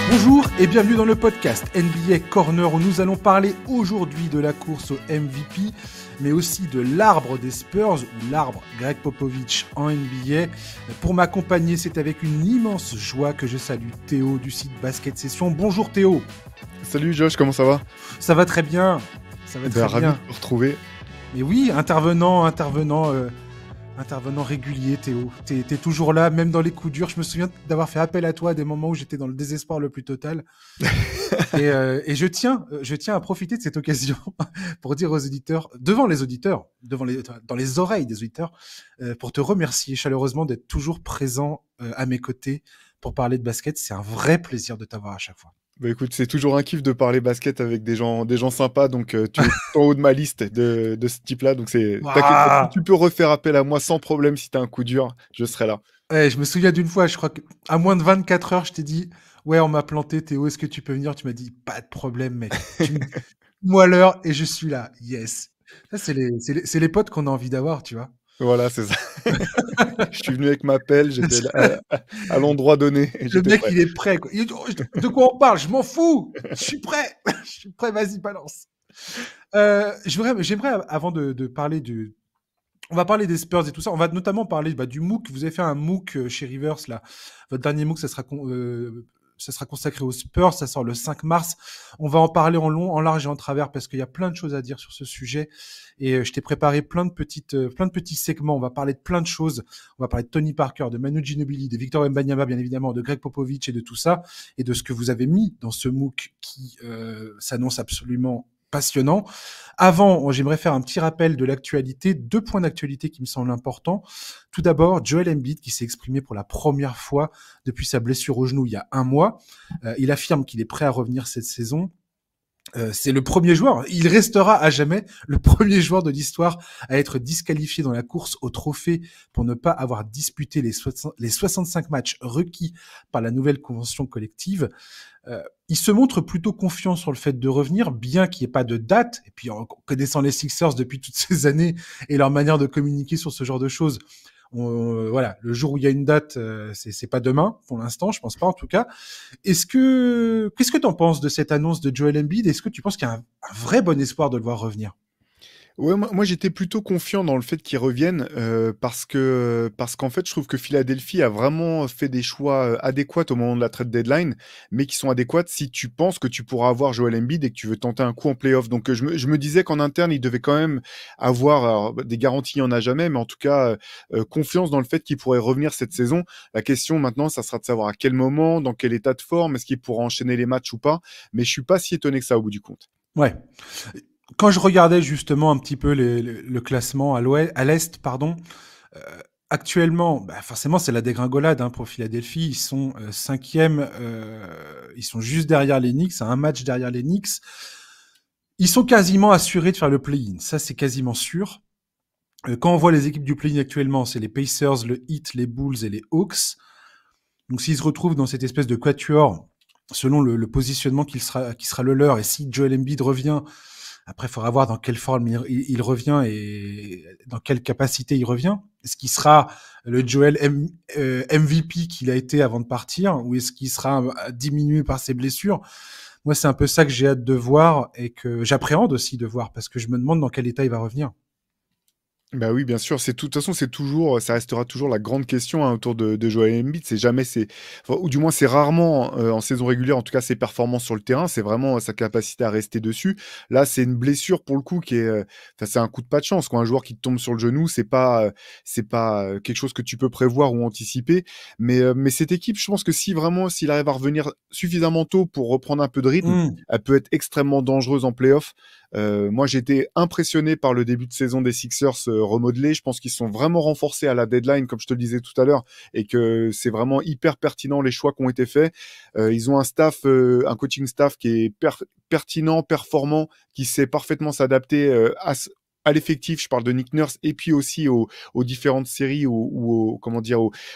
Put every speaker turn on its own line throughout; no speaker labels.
Bonjour et bienvenue dans le podcast NBA Corner où nous allons parler aujourd'hui de la course au MVP, mais aussi de l'arbre des Spurs ou l'arbre Greg Popovich en NBA. Pour m'accompagner, c'est avec une immense joie que je salue Théo du site Basket Session. Bonjour Théo.
Salut Josh, comment ça va ?
Ça va très bien. Ça va très
ravi
bien.
de te retrouver.
Mais oui, intervenant régulier, Théo. T'es toujours là, même dans les coups durs. Je me souviens d'avoir fait appel à toi à des moments où j'étais dans le désespoir le plus total. et je tiens à profiter de cette occasion pour dire aux auditeurs, dans les oreilles des auditeurs, pour te remercier chaleureusement d'être toujours présent à mes côtés pour parler de basket. C'est un vrai plaisir de t'avoir à chaque fois.
Bah écoute, c'est toujours un kiff de parler basket avec des gens sympas, donc tu es en haut de ma liste de ce type-là, donc t'inquiète pas, tu peux refaire appel à moi sans problème si t'as un coup dur, je serai là.
Ouais, je me souviens d'une fois, je crois qu'à moins de 24 heures, je t'ai dit « Ouais, on m'a planté, Théo, est-ce que tu peux venir ?» Tu m'as dit « Pas de problème, mec. Dis-moi l'heure et je suis là. Yes. » Ça, c'est les potes qu'on a envie d'avoir, tu vois.
Voilà, c'est ça. Je suis venu avec ma pelle, j'étais à l'endroit donné. Et
le mec,
prêt.
il est prêt. Quoi. De quoi on parle ? Je m'en fous. Je suis prêt. Je suis prêt, vas-y, balance. J'aimerais, avant de parler du... On va parler des Spurs et tout ça. On va notamment parler du MOOC. Vous avez fait un MOOC chez Rivers, là. Votre dernier MOOC, ça sera consacré aux Spurs. Ça sort le 5 mars. On va en parler en long, en large et en travers parce qu'il y a plein de choses à dire sur ce sujet. Et je t'ai préparé plein de petits segments. On va parler de plein de choses. On va parler de Tony Parker, de Manu Ginobili, de Victor Wembanyama, bien évidemment, de Greg Popovich et de tout ça. Et de ce que vous avez mis dans ce MOOC qui s'annonce absolument passionnant. Avant, j'aimerais faire un petit rappel de l'actualité, 2 points d'actualité qui me semblent importants. Tout d'abord, Joel Embiid qui s'est exprimé pour la première fois depuis sa blessure au genou il y a 1 mois. Il affirme qu'il est prêt à revenir cette saison. C'est le premier joueur, il restera à jamais le premier joueur de l'histoire à être disqualifié dans la course au trophée pour ne pas avoir disputé les 65 matchs requis par la nouvelle convention collective. Il se montre plutôt confiant sur le fait de revenir, bien qu'il n'y ait pas de date. Et puis, en connaissant les Sixers depuis toutes ces années et leur manière de communiquer sur ce genre de choses, voilà, le jour où il y a une date, c'est pas demain, pour l'instant, je pense pas en tout cas. Qu'est-ce que t'en penses de cette annonce de Joel Embiid ? Est-ce que tu penses qu'il y a un vrai bon espoir de le voir revenir ?
Ouais, moi j'étais plutôt confiant dans le fait qu'ils reviennent parce qu'en fait je trouve que Philadelphie a vraiment fait des choix adéquats au moment de la trade deadline, mais qui sont adéquats si tu penses que tu pourras avoir Joel Embiid et que tu veux tenter un coup en playoff. Donc je me disais qu'en interne il devait quand même avoir alors, des garanties, il n'y en a jamais, mais en tout cas confiance dans le fait qu'il pourrait revenir cette saison. La question maintenant, ça sera de savoir à quel moment, dans quel état de forme, est-ce qu'il pourra enchaîner les matchs ou pas. Mais je suis pas si étonné que ça au bout du compte.
Ouais. Quand je regardais justement un petit peu le classement à l'Est, pardon, actuellement, forcément, c'est la dégringolade pour Philadelphie. Ils sont 5e, ils sont juste derrière les Knicks, à 1 match derrière les Knicks. Ils sont quasiment assurés de faire le play-in. Ça, c'est quasiment sûr. Quand on voit les équipes du play-in actuellement, c'est les Pacers, le Heat, les Bulls et les Hawks. Donc, s'ils se retrouvent dans cette espèce de quatuor, selon le positionnement qui sera le leur, et si Joel Embiid revient... Après, il faudra voir dans quelle forme il revient et dans quelle capacité il revient. Est-ce qu'il sera le Joel MVP qu'il a été avant de partir ou est-ce qu'il sera diminué par ses blessures ? Moi, c'est un peu ça que j'ai hâte de voir et que j'appréhende aussi de voir parce que je me demande dans quel état il va revenir.
Bah oui, bien sûr. De toute façon, ça restera toujours la grande question autour de Joel Embiid. Ou du moins, c'est rarement en saison régulière, en tout cas, ses performances sur le terrain. C'est vraiment sa capacité à rester dessus. Là, c'est une blessure pour le coup qui est, c'est un coup de pas de chance. Quand un joueur qui te tombe sur le genou, c'est pas quelque chose que tu peux prévoir ou anticiper. Mais cette équipe, je pense que s'il arrive à revenir suffisamment tôt pour reprendre un peu de rythme, elle peut être extrêmement dangereuse en play-off. Moi, j'étais impressionné par le début de saison des Sixers remodelés. Je pense qu'ils sont vraiment renforcés à la deadline, comme je te le disais tout à l'heure, et que c'est vraiment hyper pertinent les choix qui ont été faits. Ils ont un coaching staff qui est pertinent, performant, qui sait parfaitement s'adapter à l'effectif. Je parle de Nick Nurse et puis aussi aux différentes séries ou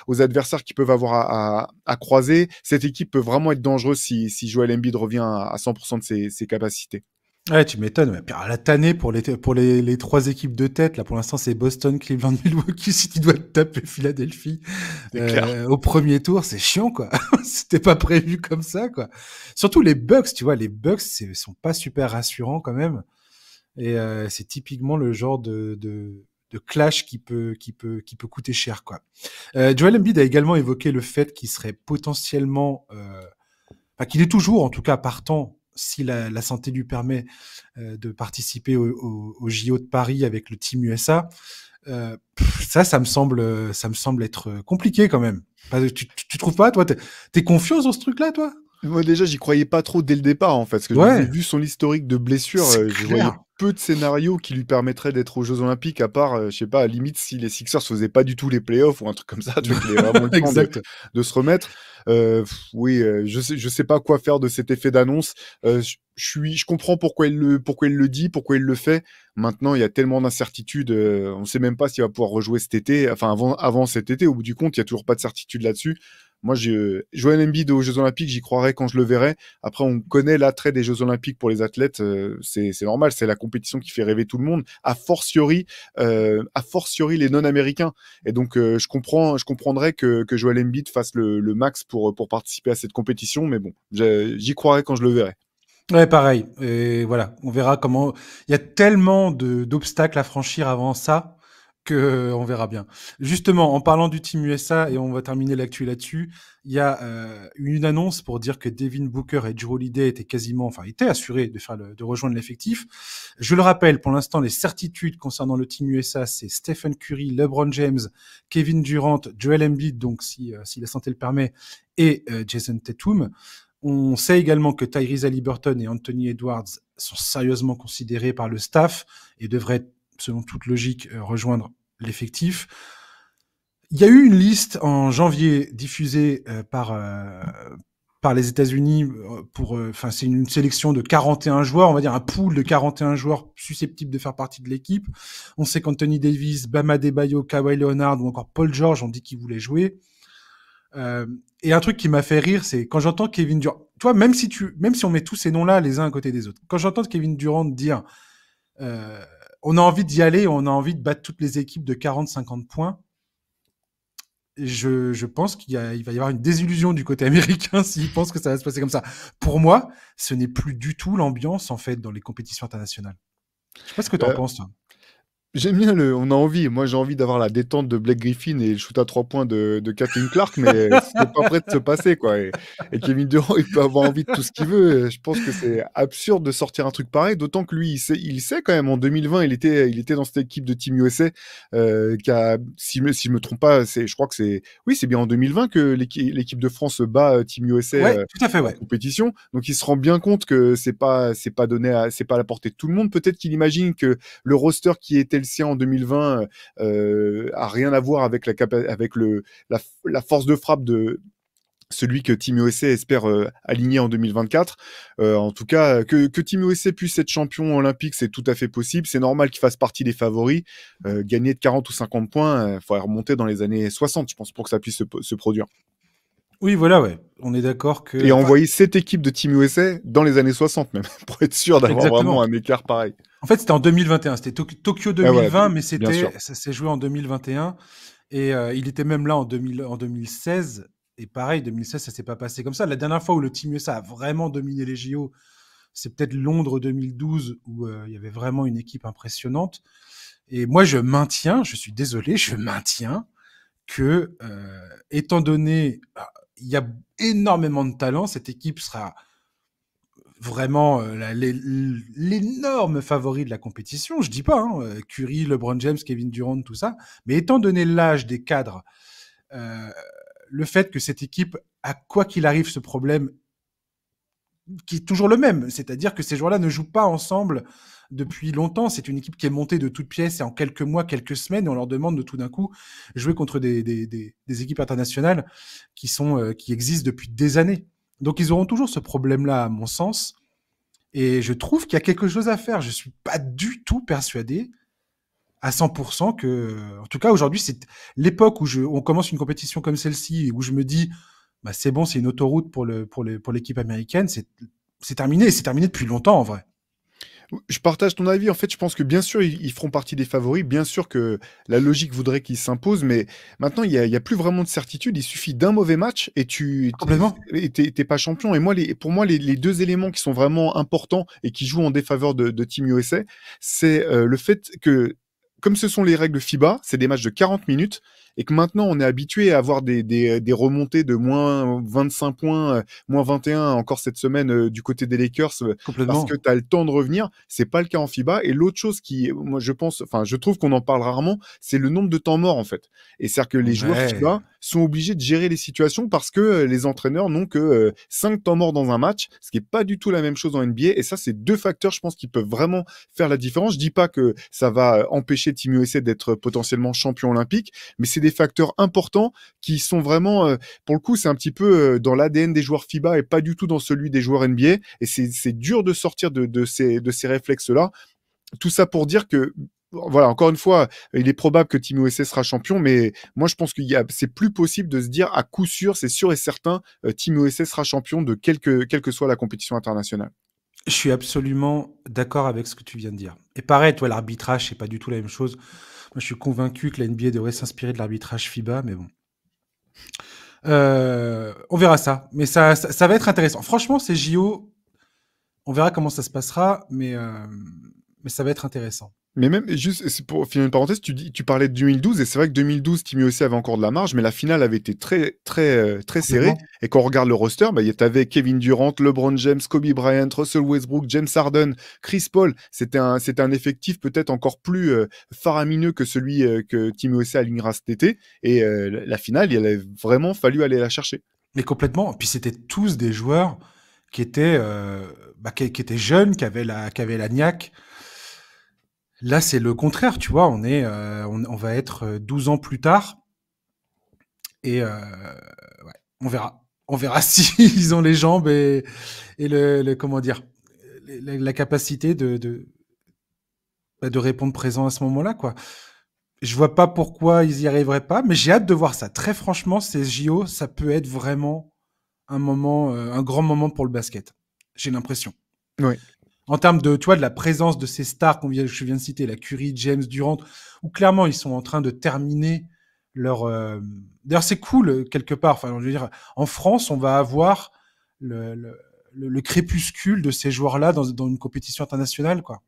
aux adversaires qui peuvent avoir à croiser. Cette équipe peut vraiment être dangereuse si Joel Embiid revient à 100% de ses capacités.
Ouais, tu m'étonnes. Ouais. Puis, alors, la tannée pour les trois équipes de tête, là, pour l'instant, c'est Boston, Cleveland, Milwaukee. Si tu dois te taper Philadelphie
C'est clair.
au premier tour, c'est chiant, quoi. C'était pas prévu comme ça, quoi. Surtout les Bucks, tu vois, les Bucks sont pas super rassurants quand même. Et c'est typiquement le genre de clash qui peut coûter cher, quoi. Joel Embiid a également évoqué le fait qu'il serait potentiellement, enfin qu'il est toujours, en tout cas, partant si la santé lui permet de participer au JO de Paris avec le Team USA. Ça me semble être compliqué quand même. Tu trouves pas, toi, t'es confiant dans ce truc-là, toi?
Moi, déjà, j'y croyais pas trop dès le départ, en fait, parce que je me disais,
Ouais,
vu son historique de blessures,
c'est
je voyais
clair.
peu de scénarios qui lui permettraient d'être aux Jeux Olympiques, à part, je sais pas, à la limite, si les Sixers faisaient pas du tout les playoffs ou un truc comme ça, tu vois, qu'il ait vraiment le temps
Exact.
de se remettre. Oui, je sais pas quoi faire de cet effet d'annonce. Je comprends pourquoi il le dit, pourquoi il le fait. Maintenant, il y a tellement d'incertitudes, on sait même pas s'il va pouvoir rejouer cet été, enfin avant cet été. Au bout du compte, il y a toujours pas de certitude là-dessus. Moi, Joel Embiid aux Jeux Olympiques, j'y croirais quand je le verrai. Après, on connaît l'attrait des Jeux Olympiques pour les athlètes, c'est normal, c'est la compétition qui fait rêver tout le monde, a fortiori les non-américains. Et donc, je comprendrais que Joel Embiid fasse le max pour participer à cette compétition, mais bon, j'y croirais quand je le verrai.
Ouais, pareil. Et voilà, on verra comment. Il y a tellement d'obstacles à franchir avant ça que on verra bien. Justement, en parlant du Team USA et on va terminer l'actu là-dessus, il y a une annonce pour dire que Devin Booker et Drew Holiday étaient assurés de rejoindre l'effectif. Je le rappelle, pour l'instant, les certitudes concernant le Team USA, c'est Stephen Curry, LeBron James, Kevin Durant, Joel Embiid, donc si la santé le permet, et Jason Tatum. On sait également que Tyrese Haliburton et Anthony Edwards sont sérieusement considérés par le staff et devraient, selon toute logique, rejoindre l'effectif. Il y a eu une liste en janvier diffusée par les États-Unis c'est une sélection de 41 joueurs, on va dire un pool de 41 joueurs susceptibles de faire partie de l'équipe. On sait qu'Anthony Davis, Bam Adebayo, Kawhi Leonard ou encore Paul George ont dit qu'ils voulaient jouer. Et un truc qui m'a fait rire, c'est quand j'entends Kevin Durant. Toi, même si on met tous ces noms-là les uns à côté des autres, quand j'entends Kevin Durant dire, euh, on a envie d'y aller, on a envie de battre toutes les équipes de 40-50 points. Je pense il va y avoir une désillusion du côté américain s'ils pensent que ça va se passer comme ça. Pour moi, ce n'est plus du tout l'ambiance en fait dans les compétitions internationales. Je sais pas ce que t'en
Euh,
penses, toi.
J'aime bien on a envie. Moi, j'ai envie d'avoir la détente de Blake Griffin et le shoot à 3 points de Caitlin Clark, mais c'est pas prêt de se passer, quoi. Et Kevin Durant, il peut avoir envie de tout ce qu'il veut. Je pense que c'est absurde de sortir un truc pareil, d'autant que lui, il sait quand même. En 2020, il était dans cette équipe de Team USA, qui a, si je me trompe pas, je crois que oui, c'est bien en 2020 que l'équipe de France bat Team USA,
Ouais, tout à fait,
en
ouais.
compétition. Donc, il se rend bien compte que c'est pas à la portée de tout le monde. Peut-être qu'il imagine que le roster qui était le sien en 2020 a rien à voir avec la force de frappe de celui que Team USA espère aligner en 2024. En tout cas, que Team USA puisse être champion olympique, c'est tout à fait possible. C'est normal qu'il fasse partie des favoris. Gagner de 40 ou 50 points, il faudrait remonter dans les années 60, je pense, pour que ça puisse se produire.
Oui, voilà, ouais. On est d'accord
Et
que, enfin,
envoyer cette équipe de Team USA dans les années 60 même, pour être sûr d'avoir vraiment
exactement.
un écart pareil.
En fait, c'était en 2021. C'était Tokyo
Et voilà,
2020, mais
bien sûr.
ça s'est joué en 2021. Et il était même là en 2016. Et pareil, 2016, ça s'est pas passé comme ça. La dernière fois où le Team USA a vraiment dominé les JO, c'est peut-être Londres 2012, où il y avait vraiment une équipe impressionnante. Et moi, je suis désolé, je maintiens que, étant donné, il y a énormément de talent, cette équipe sera vraiment l'énorme favori de la compétition. Je dis pas, hein, Curry, LeBron James, Kevin Durant, tout ça. Mais étant donné l'âge des cadres, euh, le fait que cette équipe a, quoi qu'il arrive, ce problème qui est toujours le même, c'est-à-dire que ces joueurs-là ne jouent pas ensemble depuis longtemps. C'est une équipe qui est montée de toutes pièces et en quelques mois, quelques semaines, et on leur demande de tout d'un coup jouer contre des équipes internationales qui existent depuis des années. Donc ils auront toujours ce problème-là, à mon sens. Et je trouve qu'il y a quelque chose à faire. Je suis pas du tout persuadé à 100% que, en tout cas aujourd'hui, c'est l'époque où on commence une compétition comme celle-ci et où je me dis, bah c'est bon, c'est une autoroute pour l'équipe américaine. C'est terminé. C'est terminé depuis longtemps en vrai.
Je partage ton avis. En fait, je pense que bien sûr, ils feront partie des favoris. Bien sûr que la logique voudrait qu'ils s'imposent, mais maintenant, il y a plus vraiment de certitude. Il suffit d'un mauvais match et
Complètement.
t'es pas champion. Et moi, pour moi, les deux éléments qui sont vraiment importants et qui jouent en défaveur de Team USA, c'est le fait que, comme ce sont les règles FIBA, c'est des matchs de 40 minutes et que maintenant, on est habitué à avoir des remontées de moins 25 points, moins 21 encore cette semaine du côté des Lakers parce que
Complètement.
tu as le temps de revenir. C'est pas le cas en FIBA. Et l'autre chose qui, moi, je trouve qu'on en parle rarement, c'est le nombre de temps morts, en fait. Et c'est-à-dire que les joueurs
Ouais.
FIBA sont obligés de gérer les situations parce que les entraîneurs n'ont que 5 temps morts dans un match, ce qui est pas du tout la même chose en NBA. Et ça, c'est deux facteurs, je pense, qui peuvent vraiment faire la différence. Je dis pas que ça va empêcher Team USA d'être potentiellement champion olympique, mais c'est des facteurs importants qui sont vraiment, pour le coup, c'est un petit peu dans l'ADN des joueurs FIBA et pas du tout dans celui des joueurs NBA. Et c'est dur de sortir de ces réflexes-là. Tout ça pour dire que, voilà, encore une fois, il est probable que Team USA sera champion, mais moi je pense c'est plus possible de se dire à coup sûr, c'est sûr et certain, Team USA sera champion de quelle que soit la compétition internationale.
Je suis absolument d'accord avec ce que tu viens de dire. Et pareil, toi, l'arbitrage, c'est pas du tout la même chose. Moi, je suis convaincu que la NBA devrait s'inspirer de l'arbitrage FIBA, mais bon. On verra ça. Mais ça va être intéressant. Franchement, ces JO, on verra comment ça se passera, mais ça va être intéressant.
Mais même, juste c'est pour finir une parenthèse, tu parlais de 2012, et c'est vrai que 2012, Team USA avait encore de la marge, mais la finale avait été très, très, très serrée.
Complètement.
Et quand on regarde le roster, bah, t'avais Kevin Durant, LeBron James, Kobe Bryant, Russell Westbrook, James Harden, Chris Paul. C'était un effectif peut-être encore plus faramineux que celui que Team USA alignera cet été. Et la finale, il a vraiment fallu aller la chercher.
Mais complètement. Puis c'était tous des joueurs qui étaient, qui étaient jeunes, qui avaient la niaque. Là, c'est le contraire, tu vois. On va être 12 ans plus tard et ouais, on verra. On verra s'ils ont les jambes et comment dire, la capacité de répondre présent à ce moment-là, quoi. Je vois pas pourquoi ils y arriveraient pas, mais j'ai hâte de voir ça. Très franchement, ces JO, ça peut être vraiment un grand moment pour le basket. J'ai l'impression.
Oui.
En termes de, tu vois, de la présence de ces stars que je viens de citer, la Curry, James, Durant, où clairement ils sont en train de terminer leur. D'ailleurs, c'est cool quelque part. Enfin, je veux dire, en France, on va avoir le, le, le crépuscule de ces joueurs-là dans une compétition internationale, quoi.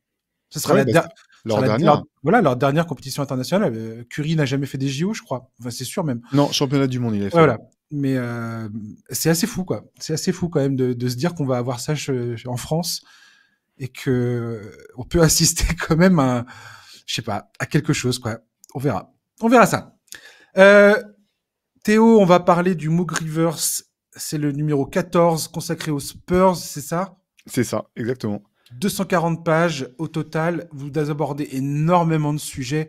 Ce sera
Ouais,
la,
bah,
der- ce
leur
sera
dernière.
voilà, leur dernière compétition internationale. Curry n'a jamais fait des JO, je crois. Enfin, c'est sûr même.
Non, championnat du monde, il a
Ouais,
fait, ouais.
voilà. Mais c'est assez fou, quoi. C'est assez fou quand même de se dire qu'on va avoir ça en France et que on peut assister quand même à, je sais pas, à quelque chose, quoi. On verra. On verra ça. Euh, Théo, on va parler du MOOC Rivers. C'est le numéro 14 consacré aux Spurs, c'est ça?
C'est ça, exactement.
240 pages au total. Vous abordez énormément de sujets,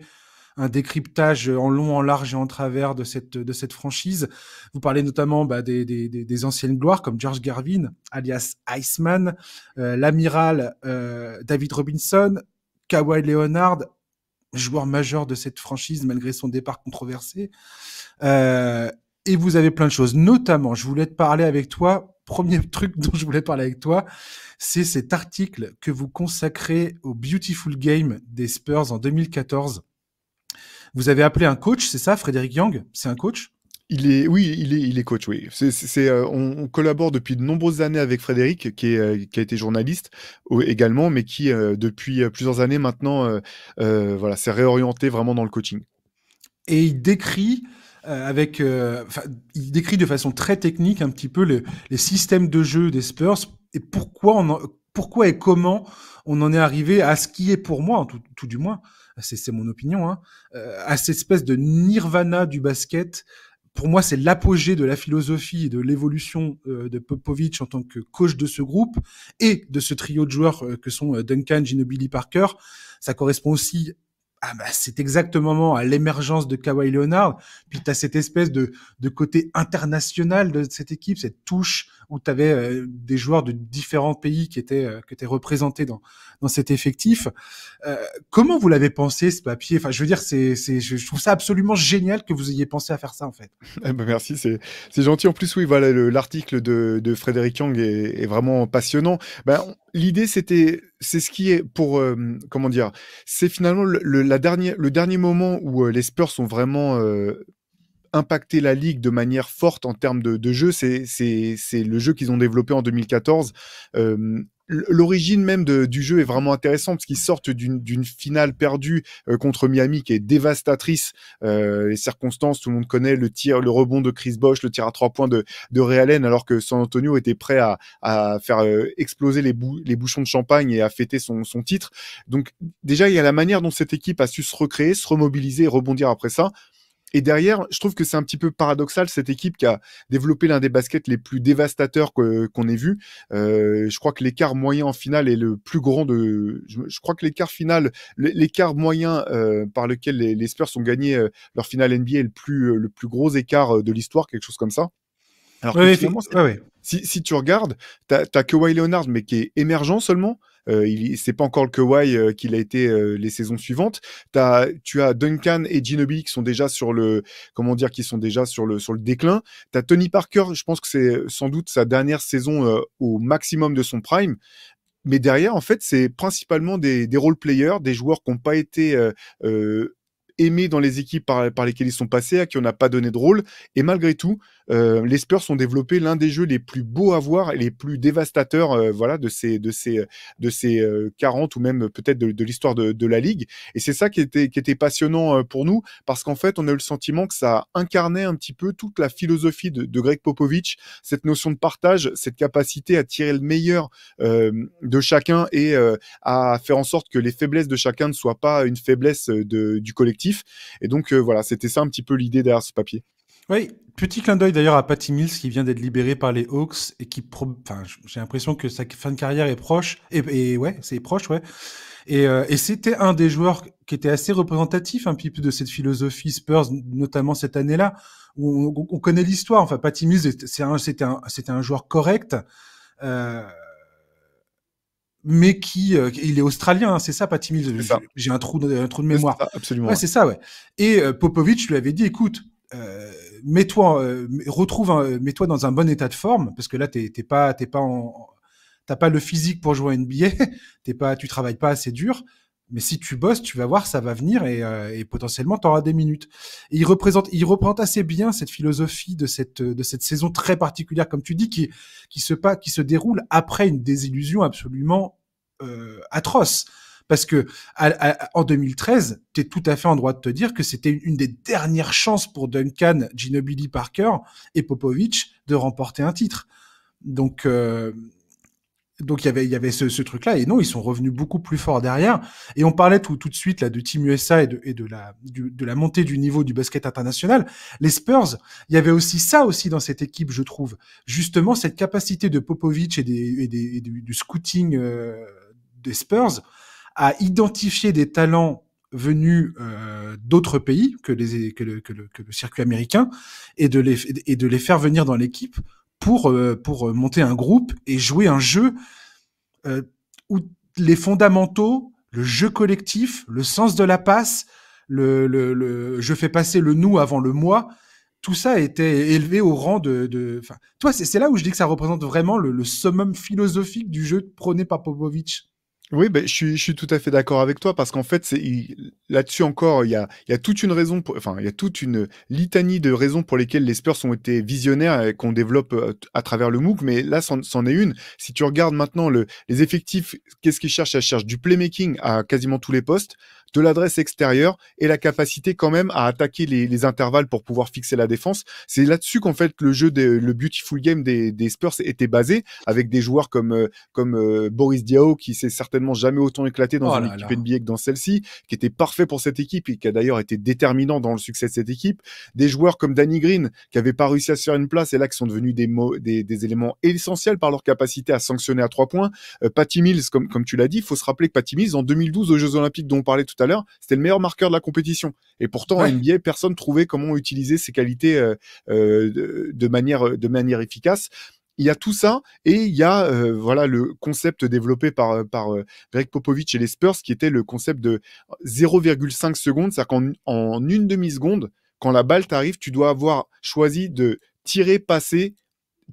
un décryptage en long, en large et en travers de cette franchise. Vous parlez notamment des anciennes gloires comme George Garvin, alias Iceman, l'amiral David Robinson, Kawhi Leonard, joueur majeur de cette franchise malgré son départ controversé. Et vous avez plein de choses. Notamment, je voulais te parler avec toi. Premier truc dont je voulais parler avec toi, c'est cet article que vous consacrez au Beautiful Game des Spurs en 2014. Vous avez appelé un coach, c'est ça, Frédéric Young? C'est un coach?
Oui, il est coach, oui. On collabore depuis de nombreuses années avec Frédéric, qui a été journaliste également, mais qui, depuis plusieurs années maintenant, voilà, s'est réorienté vraiment dans le coaching.
Et il décrit il décrit de façon très technique un petit peu les systèmes de jeu des Spurs et pourquoi et comment on en est arrivé à ce qui est pour moi, tout du moins, c'est mon opinion, hein, à cette espèce de nirvana du basket. Pour moi, c'est l'apogée de la philosophie et de l'évolution de Popovich en tant que coach de ce groupe et de ce trio de joueurs que sont Duncan, Ginobili, Parker. Ça correspond aussi c'est exactement à l'émergence de Kawhi Leonard. Puis tu as cette espèce de côté international de cette équipe, cette touche où tu avais des joueurs de différents pays qui étaient représentés dans cet effectif. Comment vous l'avez pensé, ce papier? Enfin, je veux dire, je trouve ça absolument génial que vous ayez pensé à faire ça, en fait.
Eh ben, merci, c'est gentil. En plus, oui, voilà, l'article de Frédéric Young est vraiment passionnant. Ben, l'idée, c'est ce qui est pour, comment dire? C'est finalement le dernier moment où, les Spurs sont vraiment, impacté la ligue de manière forte en termes de jeu, c'est le jeu qu'ils ont développé en 2014. L'origine même du jeu est vraiment intéressante parce qu'ils sortent d'une finale perdue contre Miami qui est dévastatrice. Les circonstances, tout le monde connaît le tir, le rebond de Chris Bosh, le tir à 3 points de Ray Allen, alors que San Antonio était prêt à faire exploser les bouchons de champagne et à fêter son titre. Donc déjà, il y a la manière dont cette équipe a su se recréer, se remobiliser et rebondir après ça. Et derrière, je trouve que c'est un petit peu paradoxal, cette équipe qui a développé l'un des baskets les plus dévastateurs qu'on ait vu. Je crois que l'écart moyen en finale est le plus grand je crois que l'écart moyen par lequel les Spurs ont gagné leur finale NBA est le plus gros écart de l'histoire, quelque chose comme ça. Alors que
Ouais,
finalement,
ouais.
si tu regardes, t'as Kawhi Leonard, mais qui est émergent seulement. C'est pas encore le Kawhi qu'il a été les saisons suivantes. Tu as Duncan et Ginobili qui sont déjà qui sont déjà sur le déclin. T'as Tony Parker, je pense que c'est sans doute sa dernière saison au maximum de son prime. Mais derrière, en fait, c'est principalement des role players, des joueurs qui n'ont pas été aimés dans les équipes par lesquelles ils sont passés, à qui on n'a pas donné de rôle. Et malgré tout, les Spurs ont développé l'un des jeux les plus beaux à voir et les plus dévastateurs voilà, de ces 40 ou même peut-être de l'histoire de la Ligue. Et c'est ça qui était passionnant pour nous, parce qu'en fait, on a eu le sentiment que ça incarnait un petit peu toute la philosophie de Greg Popovich, cette notion de partage, cette capacité à tirer le meilleur de chacun et à faire en sorte que les faiblesses de chacun ne soient pas une faiblesse du collectif. Et donc voilà, c'était ça un petit peu l'idée derrière ce papier.
Oui, petit clin d'œil d'ailleurs à Patty Mills qui vient d'être libéré par les Hawks et enfin, j'ai l'impression que sa fin de carrière est proche. Et ouais, c'est proche, ouais. Et c'était un des joueurs qui était assez représentatif un petit peu de cette philosophie Spurs, notamment cette année-là, où on connaît l'histoire. Enfin, Patty Mills, c'était un joueur correct. Mais il est australien, hein, c'est ça, Patty Mills.
C'est ça.
J'ai un trou de
C'est
mémoire.
ça, absolument.
Ouais, c'est ça, ouais. Et Popovic lui avait dit, écoute, mets-toi dans un bon état de forme, parce que là, t'as pas le physique pour jouer à NBA, tu travailles pas assez dur. Mais si tu bosses, tu vas voir, ça va venir et potentiellement tu auras des minutes. Et il représente assez bien cette philosophie de cette saison très particulière, comme tu dis, qui se déroule après une désillusion absolument atroce. Parce que en 2013, tu es tout à fait en droit de te dire que c'était une des dernières chances pour Duncan, Ginobili, Parker et Popovich de remporter un titre. Donc il y avait ce truc-là, et non, ils sont revenus beaucoup plus forts derrière. Et on parlait tout de suite là de Team USA et de la montée du niveau du basket international. Les Spurs, il y avait aussi ça aussi dans cette équipe, je trouve. Justement, cette capacité de Popovich et du scouting des Spurs à identifier des talents venus d'autres pays que le circuit américain et de les faire venir dans l'équipe pour monter un groupe et jouer un jeu où les fondamentaux, le jeu collectif, le sens de la passe, je fais passer le nous avant le moi, tout ça était élevé au rang toi, c'est là où je dis que ça représente vraiment le summum philosophique du jeu prôné par Popovich.
Oui, ben, je suis tout à fait d'accord avec toi parce qu'en fait, là-dessus encore, il y a toute une raison, enfin, il y a toute une litanie de raisons pour lesquelles les Spurs ont été visionnaires et qu'on développe à travers le MOOC, mais là, c'en est une. Si tu regardes maintenant les effectifs, qu'est-ce qu'ils cherchent? Ils cherchent du playmaking à quasiment tous les postes, de l'adresse extérieure et la capacité quand même à attaquer les intervalles pour pouvoir fixer la défense. C'est là-dessus qu'en fait le beautiful game des Spurs était basé, avec des joueurs comme Boris Diaw qui s'est certainement jamais autant éclaté dans une équipe NBA que dans celle-ci, qui était parfait pour cette équipe et qui a d'ailleurs été déterminant dans le succès de cette équipe. Des joueurs comme Danny Green qui n'avaient pas réussi à se faire une place et là qui sont devenus des éléments essentiels par leur capacité à sanctionner à 3 points. Patty Mills, comme tu l'as dit, il faut se rappeler que Patty Mills en 2012 aux Jeux Olympiques dont on parlait tout à l'heure, c'était le meilleur marqueur de la compétition. Et pourtant, en NBA, personne trouvait comment utiliser ses qualités de manière efficace. Il y a tout ça et il y a voilà le concept développé par Greg Popovich et les Spurs qui était le concept de 0,5 secondes, c'est-à-dire qu'en une demi-seconde, quand la balle t'arrive, tu dois avoir choisi de tirer, passer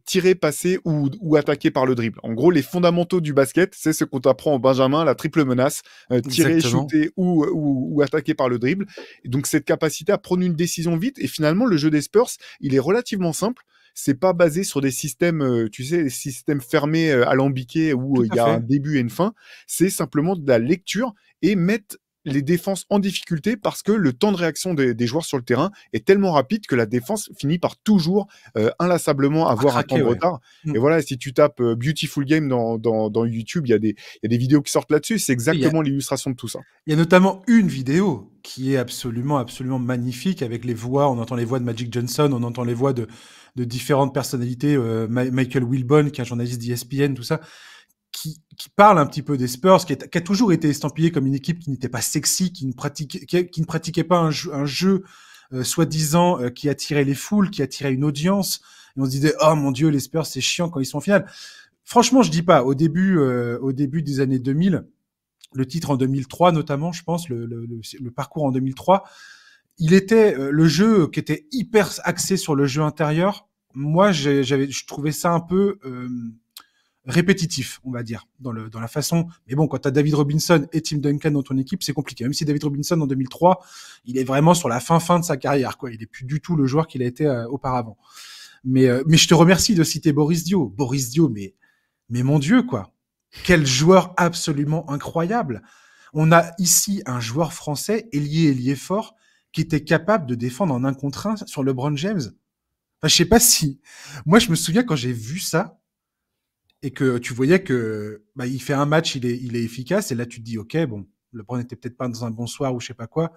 tirer, passer ou attaquer par le dribble. En gros, les fondamentaux du basket, c'est ce qu'on t'apprend au Benjamin, la triple menace, tirer,
Exactement.
shooter ou attaquer par le dribble. Et donc cette capacité à prendre une décision vite. Et finalement, le jeu des Spurs, il est relativement simple. C'est pas basé sur des systèmes, tu sais, des systèmes fermés, alambiqués où
Tout
il
à
y a un
fait.
début et une fin. C'est simplement de la lecture et mettre les défenses en difficulté parce que le temps de réaction des joueurs sur le terrain est tellement rapide que la défense finit par toujours inlassablement
À
avoir un temps
craquer,
de
ouais.
retard.
Mmh.
Et voilà, si tu tapes Beautiful Game dans YouTube, il y a des vidéos qui sortent là-dessus. C'est
Il y a
exactement l'illustration de tout ça.
il y a notamment une vidéo qui est absolument, absolument magnifique avec les voix. On entend les voix de Magic Johnson, on entend les voix de différentes personnalités, Michael Wilbon, qui est un journaliste d'ESPN, tout ça, qui parle un petit peu des Spurs, qui a toujours été estampillé comme une équipe qui n'était pas sexy, qui ne pratiquait pas un jeu soi-disant qui attirait les foules, qui attirait une audience. Et on se disait, oh mon Dieu, les Spurs, c'est chiant quand ils sont en finale. Franchement, je dis pas. Au début des années 2000, le titre en 2003 notamment, je pense, le parcours en 2003, il était le jeu qui était hyper axé sur le jeu intérieur. Moi, je trouvais ça un peu répétitif, on va dire, dans la façon. Mais bon, quand tu as David Robinson et Tim Duncan dans ton équipe, c'est compliqué. Même si David Robinson en 2003, il est vraiment sur la fin de sa carrière, quoi. Il est plus du tout le joueur qu'il a été auparavant. Mais je te remercie de citer Boris Dio. Boris Dio, mais mon Dieu, quoi. Quel joueur absolument incroyable. On a ici un joueur français, ailier fort, qui était capable de défendre en 1 contre 1 sur LeBron James. Enfin, je sais pas si. Moi, je me souviens quand j'ai vu ça et que tu voyais que bah, il fait un match, il est efficace, et là tu te dis, ok, bon, LeBron n'était peut-être pas dans un bon soir ou je sais pas quoi.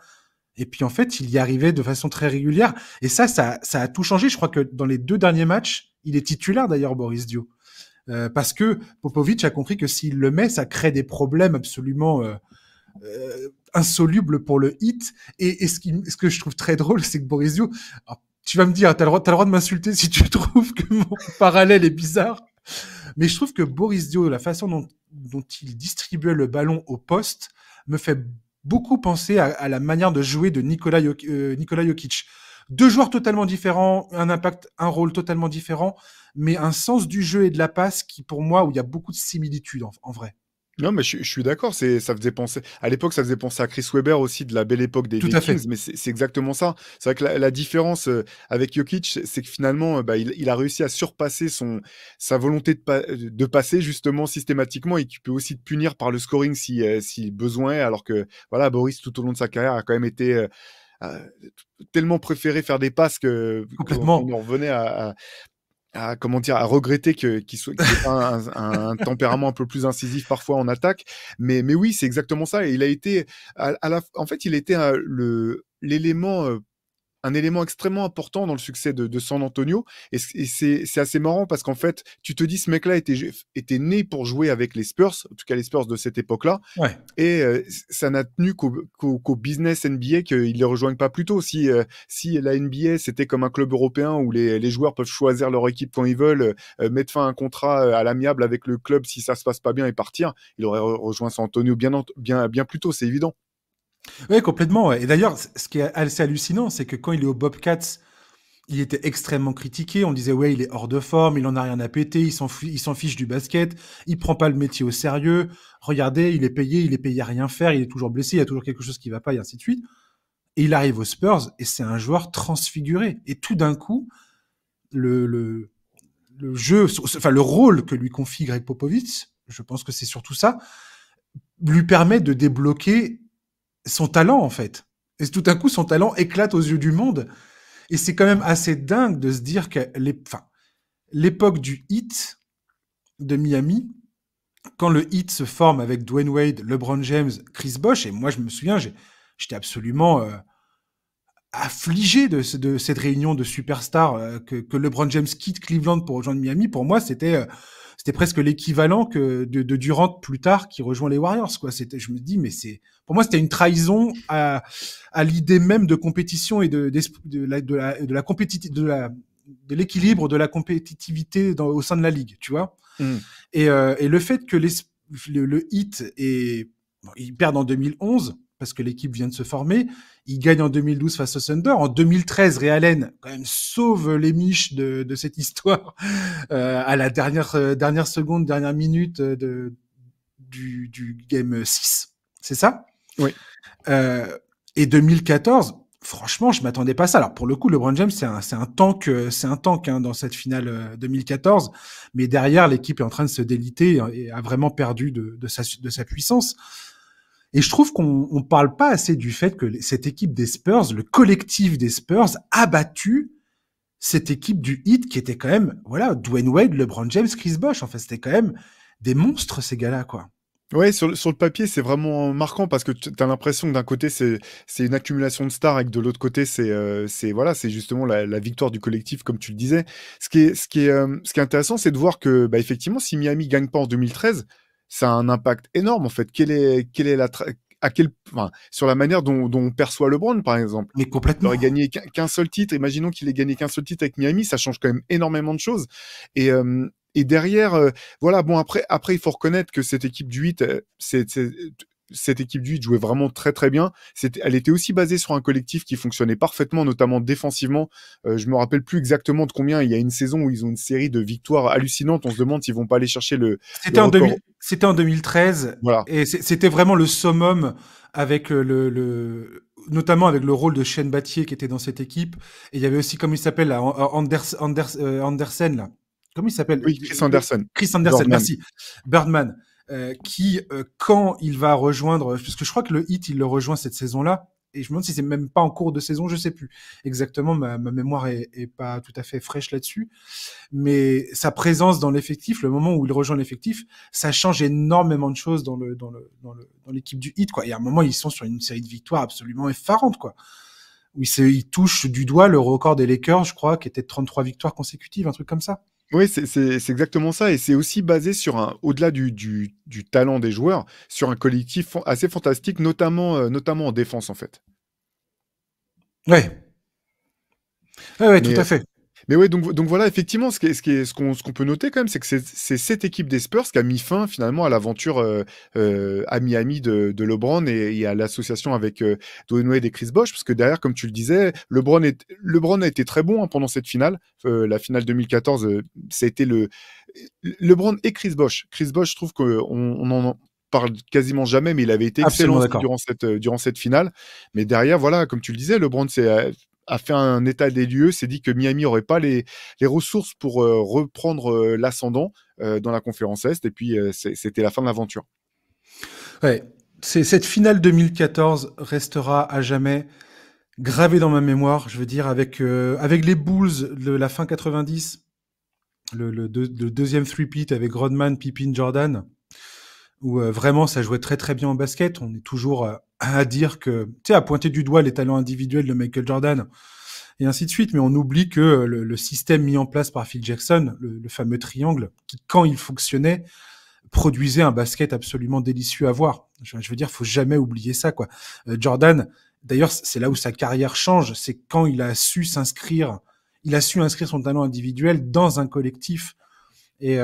Et puis en fait, il y arrivait de façon très régulière. Et ça a tout changé. Je crois que dans les 2 derniers matchs, il est titulaire d'ailleurs, Boris Dio. Parce que Popovic a compris que s'il le met, ça crée des problèmes absolument insolubles pour le hit. Et ce que je trouve très drôle, c'est que Boris Dio, alors, tu vas me dire, t'as le droit de m'insulter si tu trouves que mon parallèle est bizarre, mais je trouve que Boris Dio, la façon dont il distribuait le ballon au poste, me fait beaucoup penser à la manière de jouer de Nikola Jokic. 2 joueurs totalement différents, un impact, un rôle totalement différent, mais un sens du jeu et de la passe qui, pour moi, où il y a beaucoup de similitudes en vrai.
Non, mais je suis d'accord. Ça faisait penser. À l'époque, ça faisait penser à Chris Webber aussi de la belle époque
Tout
des
à
Kings,
fait.
mais c'est exactement ça. C'est vrai que la différence avec Jokic, c'est que finalement, bah, il a réussi à surpasser sa volonté de passer justement systématiquement et qui peut aussi te punir par le scoring si besoin est. Alors que voilà, Boris, tout au long de sa carrière, a quand même été tellement préféré faire des passes qu'on
Complètement.
en revenait comment dire, à regretter qu'il ait pas un tempérament un peu plus incisif parfois en attaque. Mais oui, c'est exactement ça. Et il a été, en fait, il était l'élément, un élément extrêmement important dans le succès de San Antonio. Et c'est assez marrant parce qu'en fait, tu te dis, ce mec-là était né pour jouer avec les Spurs, en tout cas les Spurs de cette époque-là.
Ouais.
Et ça n'a tenu qu'au business NBA qu'ils ne les rejoignent pas plus tôt. Si la NBA, c'était comme un club européen où les joueurs peuvent choisir leur équipe quand ils veulent, mettre fin à un contrat à l'amiable avec le club si ça se passe pas bien et partir, il aurait rejoint San Antonio bien plus tôt, c'est évident.
Ouais, complètement. Ouais. Et d'ailleurs, ce qui est assez hallucinant, c'est que quand il est au Bobcats, il était extrêmement critiqué. On disait, ouais, il est hors de forme, il en a rien à péter, il s'en fiche du basket, il prend pas le métier au sérieux. Regardez, il est payé à rien faire, il est toujours blessé, il y a toujours quelque chose qui va pas, et ainsi de suite. Et il arrive aux Spurs, et c'est un joueur transfiguré. Et tout d'un coup, le, le, le jeu, enfin, le rôle que lui confie Greg Popovich, je pense que c'est surtout ça, lui permet de débloquer son talent, en fait. Et tout d'un coup, son talent éclate aux yeux du monde. Et c'est quand même assez dingue de se dire que l'époque du hit de Miami, quand le hit se forme avec Dwayne Wade, LeBron James, Chris Bosh, et moi je me souviens, j'étais absolument affligé de cette réunion de superstars que LeBron James quitte Cleveland pour rejoindre Miami. Pour moi, c'était presque l'équivalent que de Durant plus tard qui rejoint les Warriors. Quoi. Je me dis, mais pour moi, c'était une trahison à l'idée même de compétition et de l'équilibre de la compétitivité au sein de la ligue, tu vois.
Mm.
Et le fait que le hit ils perdent en 2011, parce que l'équipe vient de se former. Ils gagnent en 2012 face au Thunder. En 2013, Ray Allen quand même sauve les miches de cette histoire à la dernière seconde, dernière minute du game 6. C'est ça?
Oui.
Et 2014, franchement, je m'attendais pas à ça. Alors pour le coup, LeBron James, c'est un tank, dans cette finale 2014. Mais derrière, l'équipe est en train de se déliter et a vraiment perdu de sa puissance. Et je trouve qu'on parle pas assez du fait que cette équipe des Spurs, le collectif des Spurs, a battu cette équipe du Heat qui était quand même, voilà, Dwayne Wade, LeBron James, Chris Bosh. En fait, c'était quand même des monstres, ces gars-là, quoi.
Ouais, sur le papier, c'est vraiment marquant parce que tu as l'impression que d'un côté, c'est une accumulation de stars et que de l'autre côté, voilà, c'est justement la victoire du collectif, comme tu le disais. Ce qui est intéressant, c'est de voir que, bah, effectivement, si Miami gagne pas en 2013, ça a un impact énorme, en fait. Quelle est enfin, sur la manière dont on perçoit LeBron, par exemple.
Mais
Il
complètement.
aurait gagné qu'un seul titre. Imaginons qu'il ait gagné qu'un seul titre avec Miami, ça change quand même énormément de choses. Et derrière, voilà, bon, après, il faut reconnaître que cette équipe du 8, cette équipe du 8 jouait vraiment très très bien. Elle était aussi basée sur un collectif qui fonctionnait parfaitement, notamment défensivement. Je me rappelle plus exactement de combien. Il y a une saison où ils ont une série de victoires hallucinantes. On se demande s'ils vont pas aller chercher le record.
C'était en 2013.
Voilà.
Et c'était vraiment le summum avec notamment avec le rôle de Shane Battier qui était dans cette équipe. Et il y avait aussi, comme il s'appelle, là, Andersen, là. Comment il s'appelle?
Oui, Chris Anderson.
Chris Andersen,
Birdman.
merci. Birdman. Qui, quand il va rejoindre, parce que je crois que le Heat, il le rejoint cette saison-là, et je me demande si c'est même pas en cours de saison, je sais plus exactement, ma mémoire est pas tout à fait fraîche là-dessus, mais sa présence dans l'effectif, le moment où il rejoint l'effectif, ça change énormément de choses dans l'équipe du Heat, quoi. Et à un moment, ils sont sur une série de victoires absolument effarantes, quoi. Où ils touchent du doigt le record des Lakers, je crois, qui était de 33 victoires consécutives, un truc comme ça.
Oui, c'est exactement ça. Et c'est aussi basé sur au-delà du talent des joueurs, sur un collectif assez fantastique, notamment en défense, en fait.
Ouais. Ouais, tout
Mais,
à fait.
mais ouais, donc voilà, effectivement, ce qu'on peut noter quand même, c'est que c'est cette équipe des Spurs qui a mis fin finalement à l'aventure à Miami de LeBron et à l'association avec Dwayne Wade et Chris Bosh, parce que derrière, comme tu le disais, LeBron a été très bon hein, pendant cette finale. La finale 2014, ça a été LeBron et Chris Bosh. Chris Bosh, je trouve qu'on en parle quasiment jamais, mais il avait été excellent
Absolument
aussi
d'accord.
durant cette finale. Mais derrière, voilà, comme tu le disais, LeBron a fait un état des lieux, s'est dit que Miami n'aurait pas les ressources pour reprendre l'ascendant dans la conférence Est, et puis c'était la fin de l'aventure.
Ouais. Cette finale 2014 restera à jamais gravée dans ma mémoire, je veux dire, avec les Bulls de la fin 90, le deuxième three-peat avec Rodman, Pippen, Jordan, où vraiment ça jouait très très bien en basket. On est toujours à dire que, tu sais, à pointer du doigt les talents individuels de Michael Jordan, et ainsi de suite, mais on oublie que le système mis en place par Phil Jackson, le fameux triangle, qui, quand il fonctionnait, produisait un basket absolument délicieux à voir. Je veux dire, faut jamais oublier ça, quoi. Jordan, d'ailleurs, c'est là où sa carrière change, c'est quand il a su inscrire son talent individuel dans un collectif. Et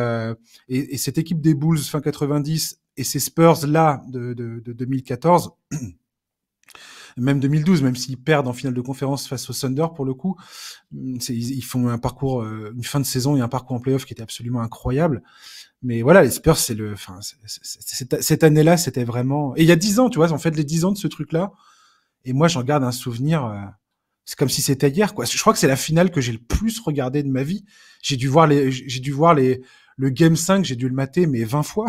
cette équipe des Bulls fin 90 et ces Spurs là de 2014, même 2012, même s'ils perdent en finale de conférence face au Thunder pour le coup, ils font un parcours, une fin de saison et un parcours en playoff qui était absolument incroyable. Mais voilà, les Spurs, cette année-là, c'était vraiment. Et il y a 10 ans, tu vois, en fait les 10 ans de ce truc-là. Et moi, j'en garde un souvenir. C'est comme si c'était hier, quoi. Je crois que c'est la finale que j'ai le plus regardé de ma vie. J'ai dû voir le Game 5, j'ai dû le mater, mais 20 fois.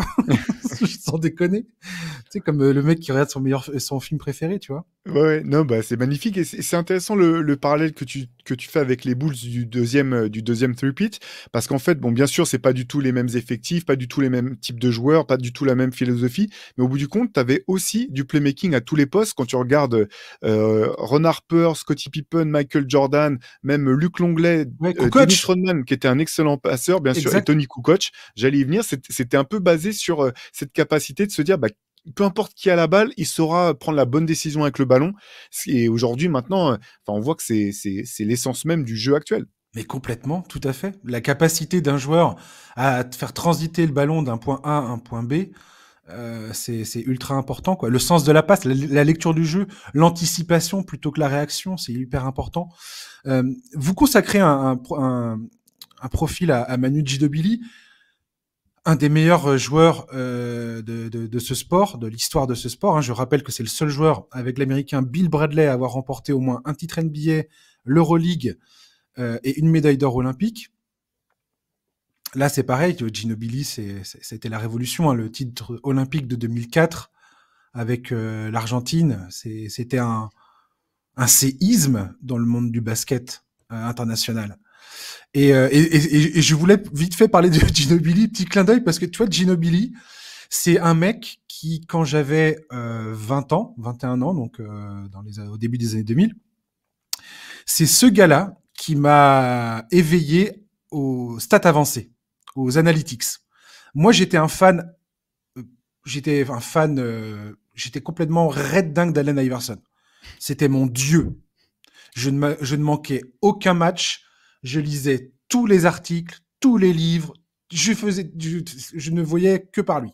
Sans déconner. Tu sais, comme le mec qui regarde son film préféré, tu vois.
Ouais, non, bah, c'est magnifique et c'est intéressant le parallèle que tu fais avec les Bulls du deuxième three-peat, parce qu'en fait, bon, bien sûr, c'est pas du tout les mêmes effectifs, pas du tout les mêmes types de joueurs, pas du tout la même philosophie, mais au bout du compte, tu avais aussi du playmaking à tous les postes. Quand tu regardes Ron Harper, Scottie Pippen, Michael Jordan, même Luc Longley,
Ouais,
Dennis
Kukoc.
Rodman, qui était un excellent passeur, bien sûr, et
Exact.
Tony Kukoc, j'allais y venir, c'était un peu basé sur cette capacité de se dire, bah, peu importe qui a la balle, il saura prendre la bonne décision avec le ballon. Et aujourd'hui, maintenant, on voit que c'est l'essence même du jeu actuel.
Mais complètement, tout à fait. La capacité d'un joueur à faire transiter le ballon d'un point A à un point B, C'est ultra important, quoi. Le sens de la passe, la lecture du jeu, l'anticipation plutôt que la réaction, c'est hyper important. Vous consacrez un profil à Manu Ginobili, un des meilleurs joueurs de ce sport, de l'histoire de ce sport. Hein. Je rappelle que c'est le seul joueur avec l'Américain Bill Bradley à avoir remporté au moins un titre NBA, l'Euroleague et une médaille d'or olympique. Là, c'est pareil. Ginobili, c'était la révolution. Hein. Le titre olympique de 2004 avec l'Argentine, c'était un séisme dans le monde du basket international. Et je voulais vite fait parler de Ginobili, petit clin d'œil, parce que tu vois, Ginobili, c'est un mec qui, quand j'avais 20 ans, 21 ans, donc au début des années 2000, c'est ce gars-là qui m'a éveillé aux stats avancées, aux analytics. Moi, j'étais complètement red dingue d'Allen Iverson. C'était mon dieu. Je ne manquais aucun match. Je lisais tous les articles, tous les livres. Je ne voyais que par lui.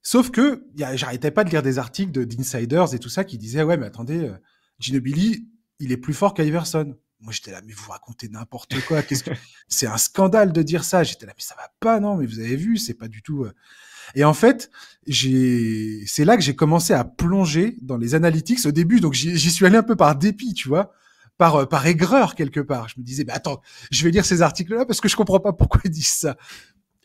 Sauf que j'arrêtais pas de lire des articles d'insiders et tout ça qui disaient ouais mais attendez, Ginobili il est plus fort qu'Iverson. Moi j'étais là mais vous racontez n'importe quoi. C'est un scandale de dire ça. J'étais là mais ça va pas non mais vous avez vu c'est pas du tout. Et en fait c'est là que j'ai commencé à plonger dans les analytics au début donc j'y suis allé un peu par dépit tu vois. Par aigreur quelque part. Je me disais, bah attends, je vais lire ces articles-là parce que je comprends pas pourquoi ils disent ça.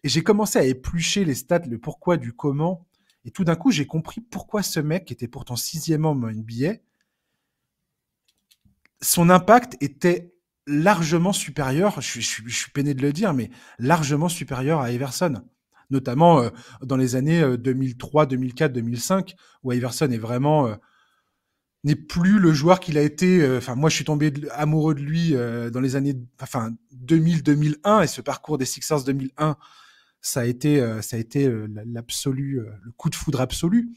Et j'ai commencé à éplucher les stats, le pourquoi du comment. Et tout d'un coup, j'ai compris pourquoi ce mec, qui était pourtant 6e homme en NBA, son impact était largement supérieur, je suis peiné de le dire, mais largement supérieur à Iverson. Notamment dans les années 2003, 2004, 2005, où Iverson est vraiment... n'est plus le joueur qu'il a été. Enfin, moi, je suis tombé amoureux de lui dans les années, 2000-2001 et ce parcours des Sixers 2001, ça a été l'absolu, le coup de foudre absolu.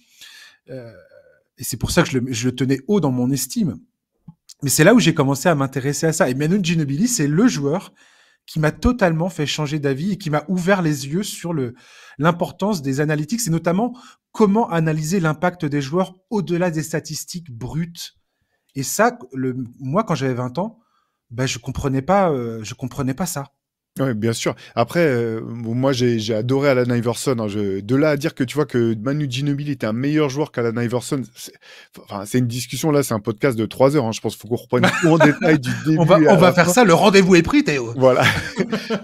Et c'est pour ça que je le tenais haut dans mon estime. Mais c'est là où j'ai commencé à m'intéresser à ça. Et Manu Ginobili, c'est le joueur qui m'a totalement fait changer d'avis et qui m'a ouvert les yeux sur l'importance des analytics et notamment comment analyser l'impact des joueurs au-delà des statistiques brutes. Et ça, moi, quand j'avais 20 ans, bah, je comprenais pas ça.
Ouais, bien sûr. Après, moi, j'ai adoré Allen Iverson. Hein. De là à dire que tu vois que Manu Ginobili était un meilleur joueur qu'Allen Iverson, c'est une discussion là, c'est un podcast de 3 heures. Hein. Je pense qu'il faut qu'on reprenne tout en détail du début.
On va faire ça. Le rendez-vous est pris, Théo.
Voilà.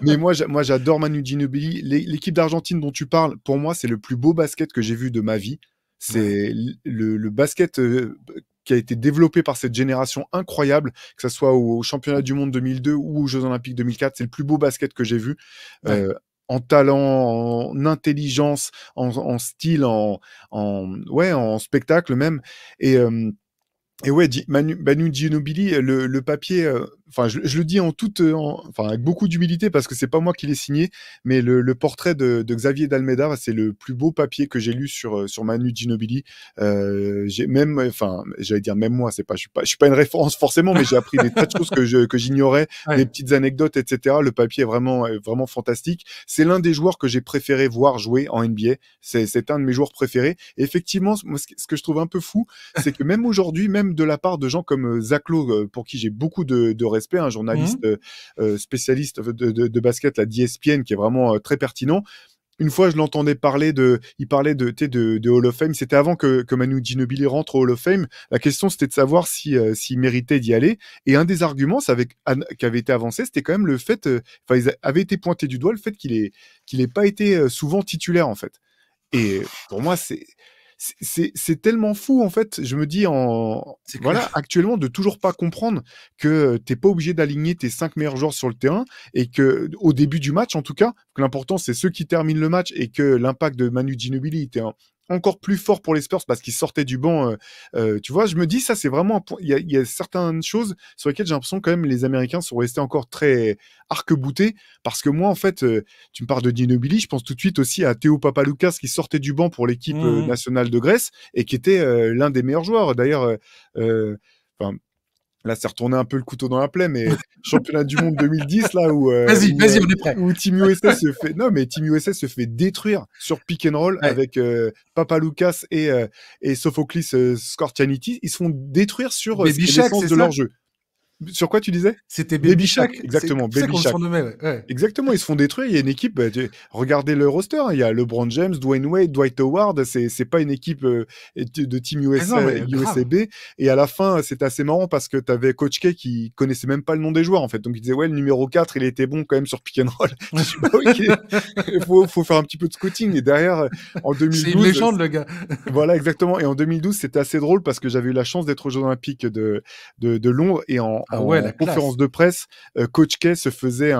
Mais moi, j'adore Manu Ginobili. L'équipe d'Argentine dont tu parles, pour moi, c'est le plus beau basket que j'ai vu de ma vie. C'est le basket qui a été développé par cette génération incroyable, que ce soit au championnat du monde 2002 ou aux Jeux Olympiques 2004. C'est le plus beau basket que j'ai vu. En talent, en intelligence, en style, en spectacle même. Et ouais, Manu Ginobili, le papier, enfin, je le dis avec beaucoup d'humilité parce que c'est pas moi qui l'ai signé, mais le portrait de Xavier D'Almeida, c'est le plus beau papier que j'ai lu sur Manu Ginobili. J'allais dire même moi, je suis pas une référence forcément, mais j'ai appris des tas de choses que j'ignorais, des petites anecdotes, etc. Le papier est vraiment fantastique. C'est l'un des joueurs que j'ai préféré voir jouer en NBA. C'est un de mes joueurs préférés. Et effectivement, moi, ce que je trouve un peu fou, c'est que même aujourd'hui, même de la part de gens comme Zach Lowe, pour qui j'ai beaucoup de respect, un journaliste spécialiste de basket, la d'ESPN, qui est vraiment très pertinent. Une fois, je l'entendais il parlait de Hall of Fame. C'était avant que Manu Ginobili rentre au Hall of Fame. La question, c'était de savoir s'il méritait d'y aller. Et un des arguments qui avait été avancé, c'était quand même le fait, ils avaient été pointés du doigt le fait qu'il ait pas été souvent titulaire, en fait. Et pour moi, c'est tellement fou en fait. Je me dis actuellement de toujours pas comprendre que t'es pas obligé d'aligner tes 5 meilleurs joueurs sur le terrain et que au début du match en tout cas, que l'important c'est ceux qui terminent le match et que l'impact de Manu Ginobili était encore plus fort pour les Spurs parce qu'ils sortaient du banc. Tu vois, je me dis ça c'est vraiment un point. Il y a certaines choses sur lesquelles j'ai l'impression quand même les Américains sont restés encore très arc-boutés parce que moi en fait, tu me parles de Ginobili, je pense tout de suite aussi à Théo Papaloukas qui sortait du banc pour l'équipe nationale de Grèce et qui était l'un des meilleurs joueurs. D'ailleurs, Là, c'est retourné un peu le couteau dans la plaie, mais championnat du monde 2010, là,
Vas-y, on est prêt.
où Team USA se fait, non, mais Team USA se fait détruire sur pick and roll
Ouais.
avec Papaloukas et Sophocles Skortianidis. Ils se font détruire sur ce
Baby
qui est
Shaq,
l'essence
c'est
de
ça?
leur jeu. Sur quoi tu disais?
C'était
Baby
Baby
Shaq,
Shaq.
exactement,
C'est ça
Baby
qu'on le
Shaq.
surnommait, ouais.
Exactement, ils se font détruire. Il y a une équipe, regardez le roster, hein, il y a LeBron James, Dwayne Wade, Dwight Howard. C'est pas une équipe de Team
Ah non,
USA,
mais grave.
USAB. Et à la fin, c'était assez marrant parce que tu avais Coach K qui connaissait même pas le nom des joueurs, en fait. Donc il disait, ouais, le numéro 4, il était bon quand même sur pick and roll. Je dis, bah oui, il faut faire un petit peu de scouting. Et derrière, en
C'est une
2012,
légende, le gars.
voilà, exactement. Et en 2012, c'était assez drôle parce que j'avais eu la chance d'être aux Jeux Olympiques de Londres et
Ah ouais,
en
la
conférence
classe.
de presse, Coach K se faisait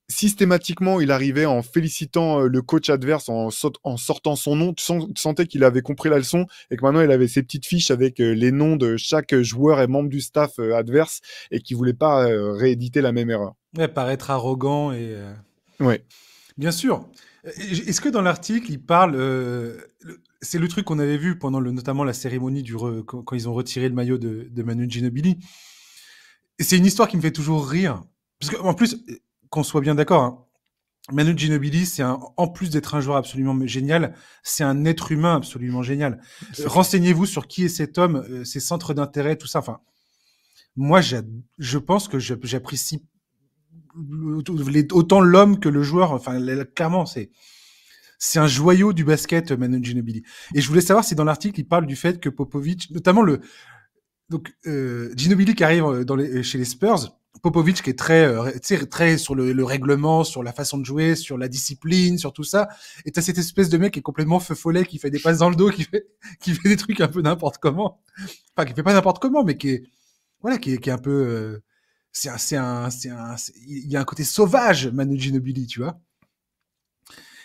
systématiquement, il arrivait en félicitant le coach adverse, en sortant son nom. Tu sentais qu'il avait compris la leçon et que maintenant il avait ses petites fiches avec les noms de chaque joueur et membre du staff adverse et qu'il voulait pas rééditer la même erreur.
Ouais, paraître arrogant et...
Ouais.
Bien sûr. Est-ce que dans l'article, il parle... c'est le truc qu'on avait vu pendant notamment la cérémonie quand ils ont retiré le maillot de Manu Ginobili. Et c'est une histoire qui me fait toujours rire. Parce qu'en plus, qu'on soit bien d'accord, hein, Manu Ginobili, en plus d'être un joueur absolument génial, c'est un être humain absolument génial.
C'est clair.
Renseignez-vous sur qui est cet homme, ses centres d'intérêt, tout ça. Enfin, moi, je pense que j'apprécie autant l'homme que le joueur. Enfin, clairement, c'est un joyau du basket, Manu Ginobili. Et je voulais savoir si dans l'article, il parle du fait que Popovic, notamment Ginobili qui arrive chez les Spurs, Popovic qui est très sur le règlement, sur la façon de jouer, sur la discipline, sur tout ça. Et t'as cette espèce de mec qui est complètement feu follet, qui fait des passes dans le dos, qui fait des trucs un peu n'importe comment. Enfin, qui fait pas n'importe comment, mais qui est un peu, il y a un côté sauvage, Manu Ginobili, tu vois.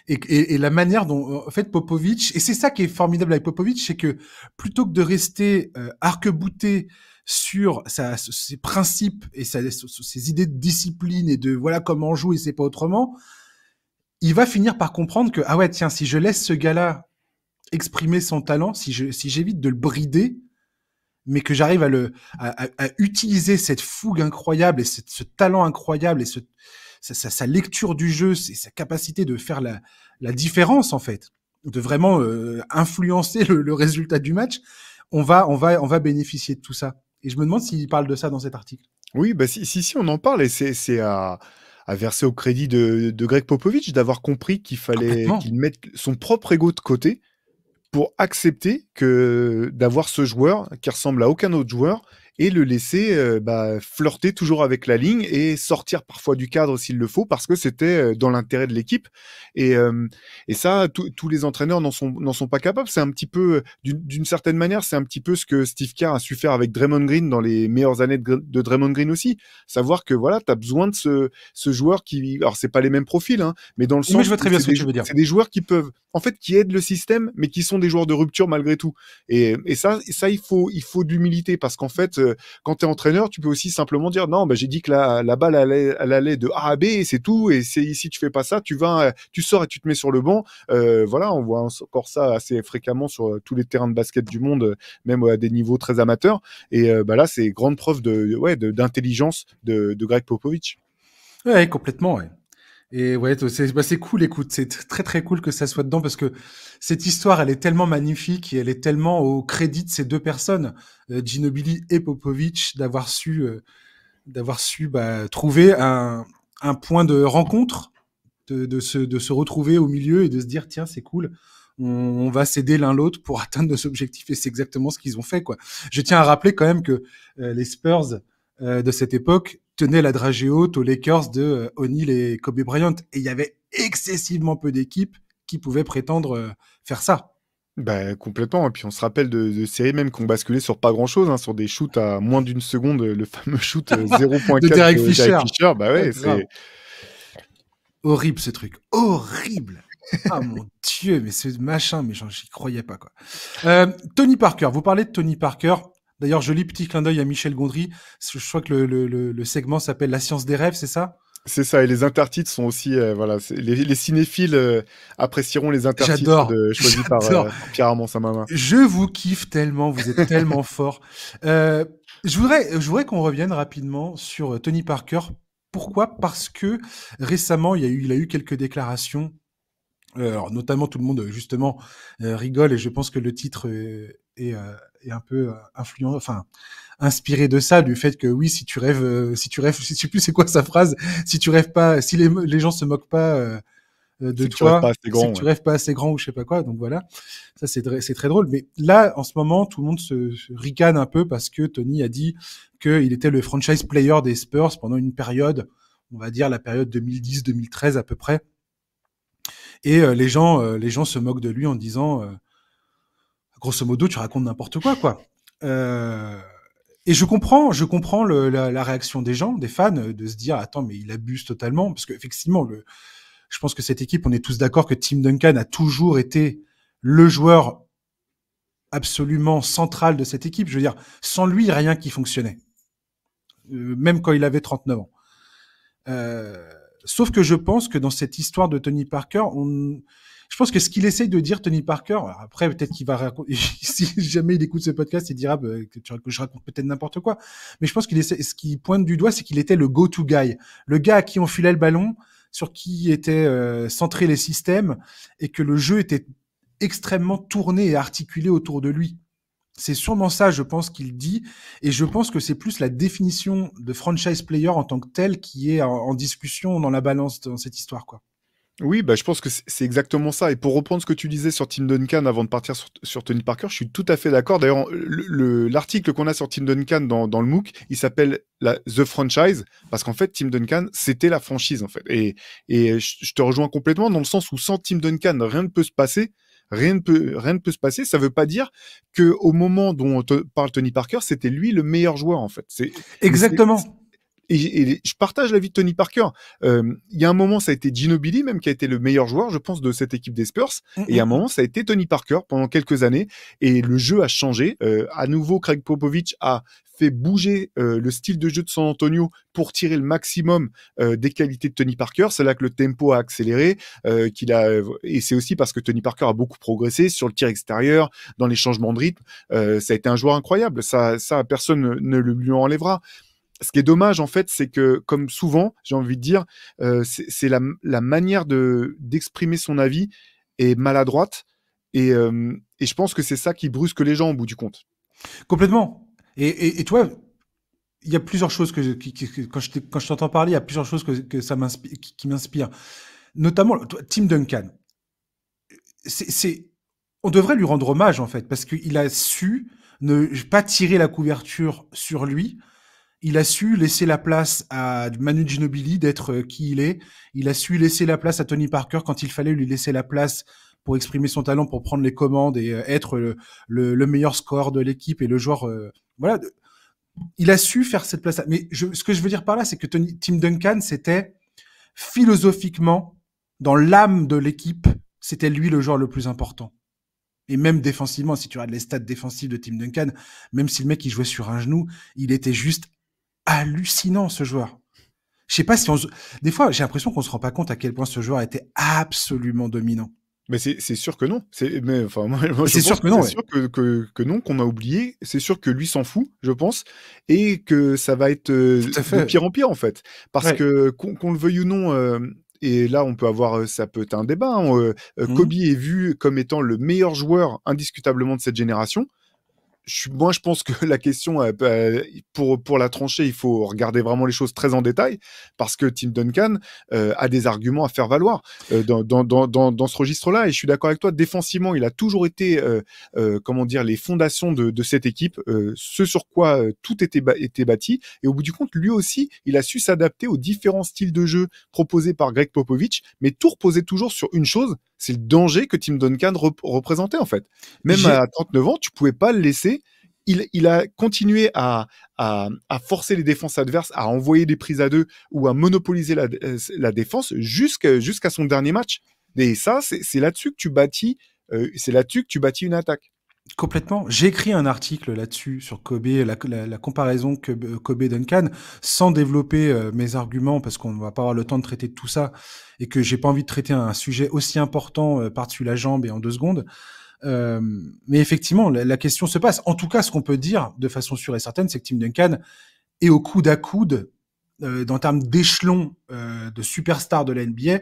Et la manière dont, en fait, Popovic, et c'est ça qui est formidable avec Popovic, c'est que plutôt que de rester arc-bouté sur ses principes et ses idées de discipline et de voilà comment on joue et c'est pas autrement, il va finir par comprendre que, ah ouais, tiens, si je laisse ce gars-là exprimer son talent, si j'évite de le brider, mais que j'arrive à utiliser cette fougue incroyable et ce talent incroyable et sa lecture du jeu, sa capacité de faire la différence, en fait, de vraiment influencer le résultat du match, on va bénéficier de tout ça. Et je me demande s'il parle de ça dans cet article.
Oui, bah si, on en parle et c'est à verser au crédit de Greg Popovich d'avoir compris qu'il fallait
Complètement.
qu'il mette son propre ego de côté pour accepter que d'avoir ce joueur qui ressemble à aucun autre joueur et le laisser flirter toujours avec la ligne et sortir parfois du cadre s'il le faut parce que c'était dans l'intérêt de l'équipe et ça tous les entraîneurs n'en sont pas capables. C'est un petit peu d'une certaine manière c'est un petit peu ce que Steve Kerr a su faire avec Draymond Green dans les meilleures années de Draymond Green aussi, savoir que voilà, tu as besoin de ce joueur qui, alors c'est pas les mêmes profils hein, mais dans le sens
Mais je vois très bien ce que tu veux dire.
c'est des joueurs qui peuvent en fait qui aident le système mais qui sont des joueurs de rupture malgré tout et ça il faut de l'humilité parce qu'en fait quand tu es entraîneur, tu peux aussi simplement dire non, j'ai dit que la balle elle allait de A à B et c'est tout. Et si tu fais pas ça, tu sors et tu te mets sur le banc. Voilà, on voit encore ça assez fréquemment sur tous les terrains de basket du monde, même à des niveaux très amateurs. Et là, c'est grande preuve d'intelligence de Greg Popovich.
Ouais, complètement, ouais. Et ouais, c'est cool, écoute, c'est très très cool que ça soit dedans parce que cette histoire, elle est tellement magnifique et elle est tellement au crédit de ces deux personnes, Ginobili et Popovic, d'avoir su trouver un point de rencontre, de se retrouver au milieu et de se dire tiens c'est cool, on va s'aider l'un l'autre pour atteindre nos objectifs et c'est exactement ce qu'ils ont fait quoi. Je tiens à rappeler quand même que les Spurs de cette époque tenaient la dragée haute aux Lakers de O'Neal et Kobe Bryant et il y avait excessivement peu d'équipes qui pouvaient prétendre faire ça.
Complètement. Et puis on se rappelle de séries même qui ont basculé sur pas grand chose, hein, sur des shoots à moins d'une seconde, le fameux shoot 0.4
De Derek
de Derek
Fisher.
Fisher. Bah ouais,
Grave.
c'est
Horrible ce truc, horrible. Ah mon Dieu, mais ce machin, mais j'y croyais pas quoi. Tony Parker, vous parlez de Tony Parker. D'ailleurs, joli petit clin d'œil à Michel Gondry. Je crois que le segment s'appelle La science des rêves, c'est ça?
C'est ça, et les intertitres sont aussi, voilà, les cinéphiles apprécieront les intertitres
J'adore,
choisis par
j'adore.
Pierre Armand Samama.
Je vous kiffe tellement, vous êtes tellement fort. Je voudrais qu'on revienne rapidement sur Tony Parker. Pourquoi? Parce que récemment, il a eu quelques déclarations. Alors, notamment, tout le monde, justement, rigole et je pense que le titre est un peu influent, enfin, inspiré de ça, du fait que oui, si tu rêves, je sais plus c'est quoi sa phrase, si tu rêves pas, si les gens se moquent pas de
C'est que tu rêves pas
toi,
assez
c'est
grand,
que tu
ouais.
rêves pas assez grand ou je sais pas quoi. Donc voilà, ça c'est très drôle. Mais là, en ce moment, tout le monde se ricane un peu parce que Tony a dit qu'il était le franchise player des Spurs pendant une période, on va dire la période 2010-2013 à peu près. Et les gens se moquent de lui en disant, grosso modo, tu racontes n'importe quoi, quoi. Euh, et je comprends la réaction des gens, des fans, de se dire, attends, mais il abuse totalement, parce qu'effectivement, je pense que cette équipe, on est tous d'accord que Tim Duncan a toujours été le joueur absolument central de cette équipe. Je veux dire, sans lui, rien qui fonctionnait, même quand il avait 39 ans. Euh, Sauf que je pense que dans cette histoire de Tony Parker, je pense que ce qu'il essaye de dire, Tony Parker, après peut-être qu'il va raconter, si jamais il écoute ce podcast, il dira que je raconte peut-être n'importe quoi. Mais je pense ce qu'il pointe du doigt, c'est qu'il était le go-to guy, le gars à qui on filait le ballon, sur qui étaient centrés les systèmes, et que le jeu était extrêmement tourné et articulé autour de lui. C'est sûrement ça, je pense, qu'il dit. Et je pense que c'est plus la définition de franchise player en tant que tel qui est en discussion dans la balance dans cette histoire, quoi.
Oui, bah, je pense que c'est exactement ça. Et pour reprendre ce que tu disais sur Tim Duncan avant de partir sur Tony Parker, je suis tout à fait d'accord. D'ailleurs, l'article qu'on a sur Tim Duncan dans le MOOC, il s'appelle The Franchise, parce qu'en fait, Tim Duncan, c'était la franchise, en fait. Et je te rejoins complètement dans le sens où sans Tim Duncan, rien ne peut se passer. Rien ne peut se passer. Ça veut pas dire que au moment dont on te parle Tony Parker, c'était lui le meilleur joueur, en fait. Mais
Exactement.
et je partage l'avis de Tony Parker. Il y a un moment, ça a été Ginobili même qui a été le meilleur joueur, je pense, de cette équipe des Spurs. Et il y a un moment, ça a été Tony Parker pendant quelques années. Et le jeu a changé. À nouveau, Craig Popovich a fait bouger le style de jeu de San Antonio pour tirer le maximum des qualités de Tony Parker. C'est là que le tempo a accéléré, et c'est aussi parce que Tony Parker a beaucoup progressé sur le tir extérieur, dans les changements de rythme. Ça a été un joueur incroyable. Ça personne ne le lui enlèvera. Ce qui est dommage, en fait, c'est que, comme souvent, j'ai envie de dire, c'est la manière d'exprimer son avis est maladroite. Et je pense que c'est ça qui brusque les gens au bout du compte.
Complètement. Et toi, il y a plusieurs choses quand je t'entends parler, il y a plusieurs choses que ça m'inspire, qui m'inspirent. Notamment, Tim Duncan. C'est, on devrait lui rendre hommage, en fait, parce qu'il a su ne pas tirer la couverture sur lui. Il a su laisser la place à Manu Ginobili d'être qui il est. Il a su laisser la place à Tony Parker quand il fallait lui laisser la place pour exprimer son talent, pour prendre les commandes et être le meilleur scoreur de l'équipe et le joueur. Voilà, il a su faire cette place-là. Mais ce que je veux dire par là, c'est que Tim Duncan, c'était philosophiquement, dans l'âme de l'équipe, c'était lui le joueur le plus important. Et même défensivement, si tu regardes les stats défensives de Tim Duncan, même si le mec il jouait sur un genou, il était juste hallucinant, ce joueur. Je sais pas si des fois, j'ai l'impression qu'on se rend pas compte à quel point ce joueur était absolument dominant.
Mais c'est sûr que non. Mais enfin, moi, je
C'est
pense
sûr
que
que non,
c'est
ouais.
sûr que non, qu'on a oublié. C'est sûr que lui s'en fout, je pense, et que ça va être
Tout à
de
fait.
pire en pire, en fait. Parce
Ouais.
que qu'on le veuille ou non, et là, on peut avoir, ça peut être un débat, hein, Kobe
Mhm.
est vu comme étant le meilleur joueur indiscutablement de cette génération. Moi, je pense que la question, pour la trancher, il faut regarder vraiment les choses très en détail, parce que Tim Duncan a des arguments à faire valoir dans ce registre-là. Et je suis d'accord avec toi, défensivement, il a toujours été, comment dire, les fondations de cette équipe, ce sur quoi tout était bâti. Et au bout du compte, lui aussi, il a su s'adapter aux différents styles de jeu proposés par Greg Popovich, mais tout reposait toujours sur une chose, c'est le danger que Tim Duncan représentait, en fait. Même
J'ai,
à 39 ans, tu pouvais pas le laisser. Il a continué à forcer les défenses adverses, à envoyer des prises à deux ou à monopoliser la défense jusqu'à son dernier match. Et ça, c'est là-dessus que tu bâtis, une attaque.
Complètement. J'ai écrit un article là-dessus sur Kobe, la comparaison Kobe-Duncan, sans développer mes arguments parce qu'on ne va pas avoir le temps de traiter de tout ça et que j'ai pas envie de traiter un sujet aussi important par-dessus la jambe et en 2 secondes. Euh, mais effectivement, la question se passe. En tout cas, ce qu'on peut dire de façon sûre et certaine, c'est que Tim Duncan est au coude à coude, en termes d'échelon de superstar de la NBA,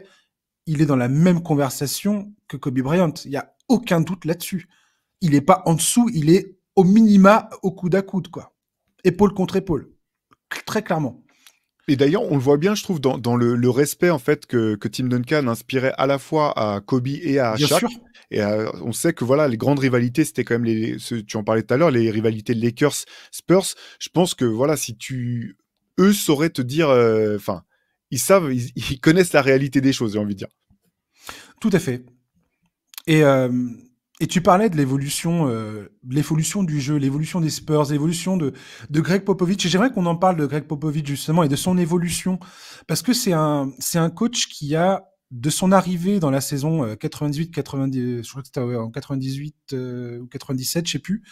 il est dans la même conversation que Kobe Bryant. Il n'y a aucun doute là-dessus. Il n'est pas en dessous, il est au minima au coude à coude, quoi. Épaule contre épaule. Très clairement.
Et d'ailleurs, on le voit bien, je trouve, dans le respect en fait que Tim Duncan inspirait à la fois à Kobe et à
Bien sûr.
Shaq. Et on sait que voilà, les grandes rivalités, c'était quand même tu en parlais tout à l'heure, les rivalités Lakers-Spurs. Je pense que voilà, eux sauraient te dire, enfin, ils savent, ils connaissent la réalité des choses, j'ai envie de dire.
Tout à fait. Et, euh, et tu parlais de l'évolution du jeu, l'évolution des Spurs, l'évolution de Greg Popovich. Et j'aimerais qu'on en parle de Greg Popovich justement et de son évolution. Parce que c'est un coach qui a, de son arrivée dans la saison 98-90, je crois que c'était en 98 ou 97, je sais plus.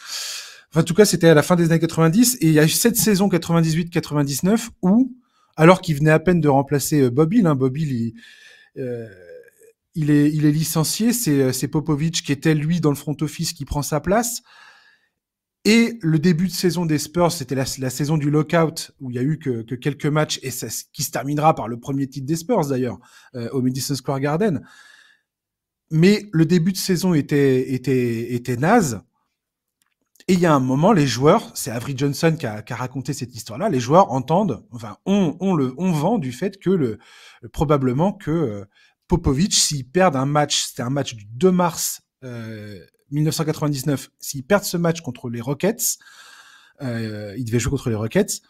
Enfin, en tout cas, c'était à la fin des années 90. Et il y a eu cette saison 98-99 où, alors qu'il venait à peine de remplacer Bob Hill, Bob Hill, euh, il est licencié, c'est Popovich qui était lui dans le front office qui prend sa place. Et le début de saison des Spurs, c'était la saison du lockout où il y a eu que quelques matchs et ça, qui se terminera par le premier titre des Spurs d'ailleurs au Madison Square Garden. Mais le début de saison était naze. Et il y a un moment, les joueurs, c'est Avery Johnson qui a raconté cette histoire-là, les joueurs entendent, enfin, on vend du fait que probablement que Popovich, s'ils perdent un match, c'était un match du 2 mars 1999, s'ils perdent ce match contre les Rockets, ils devaient jouer contre les Rockets,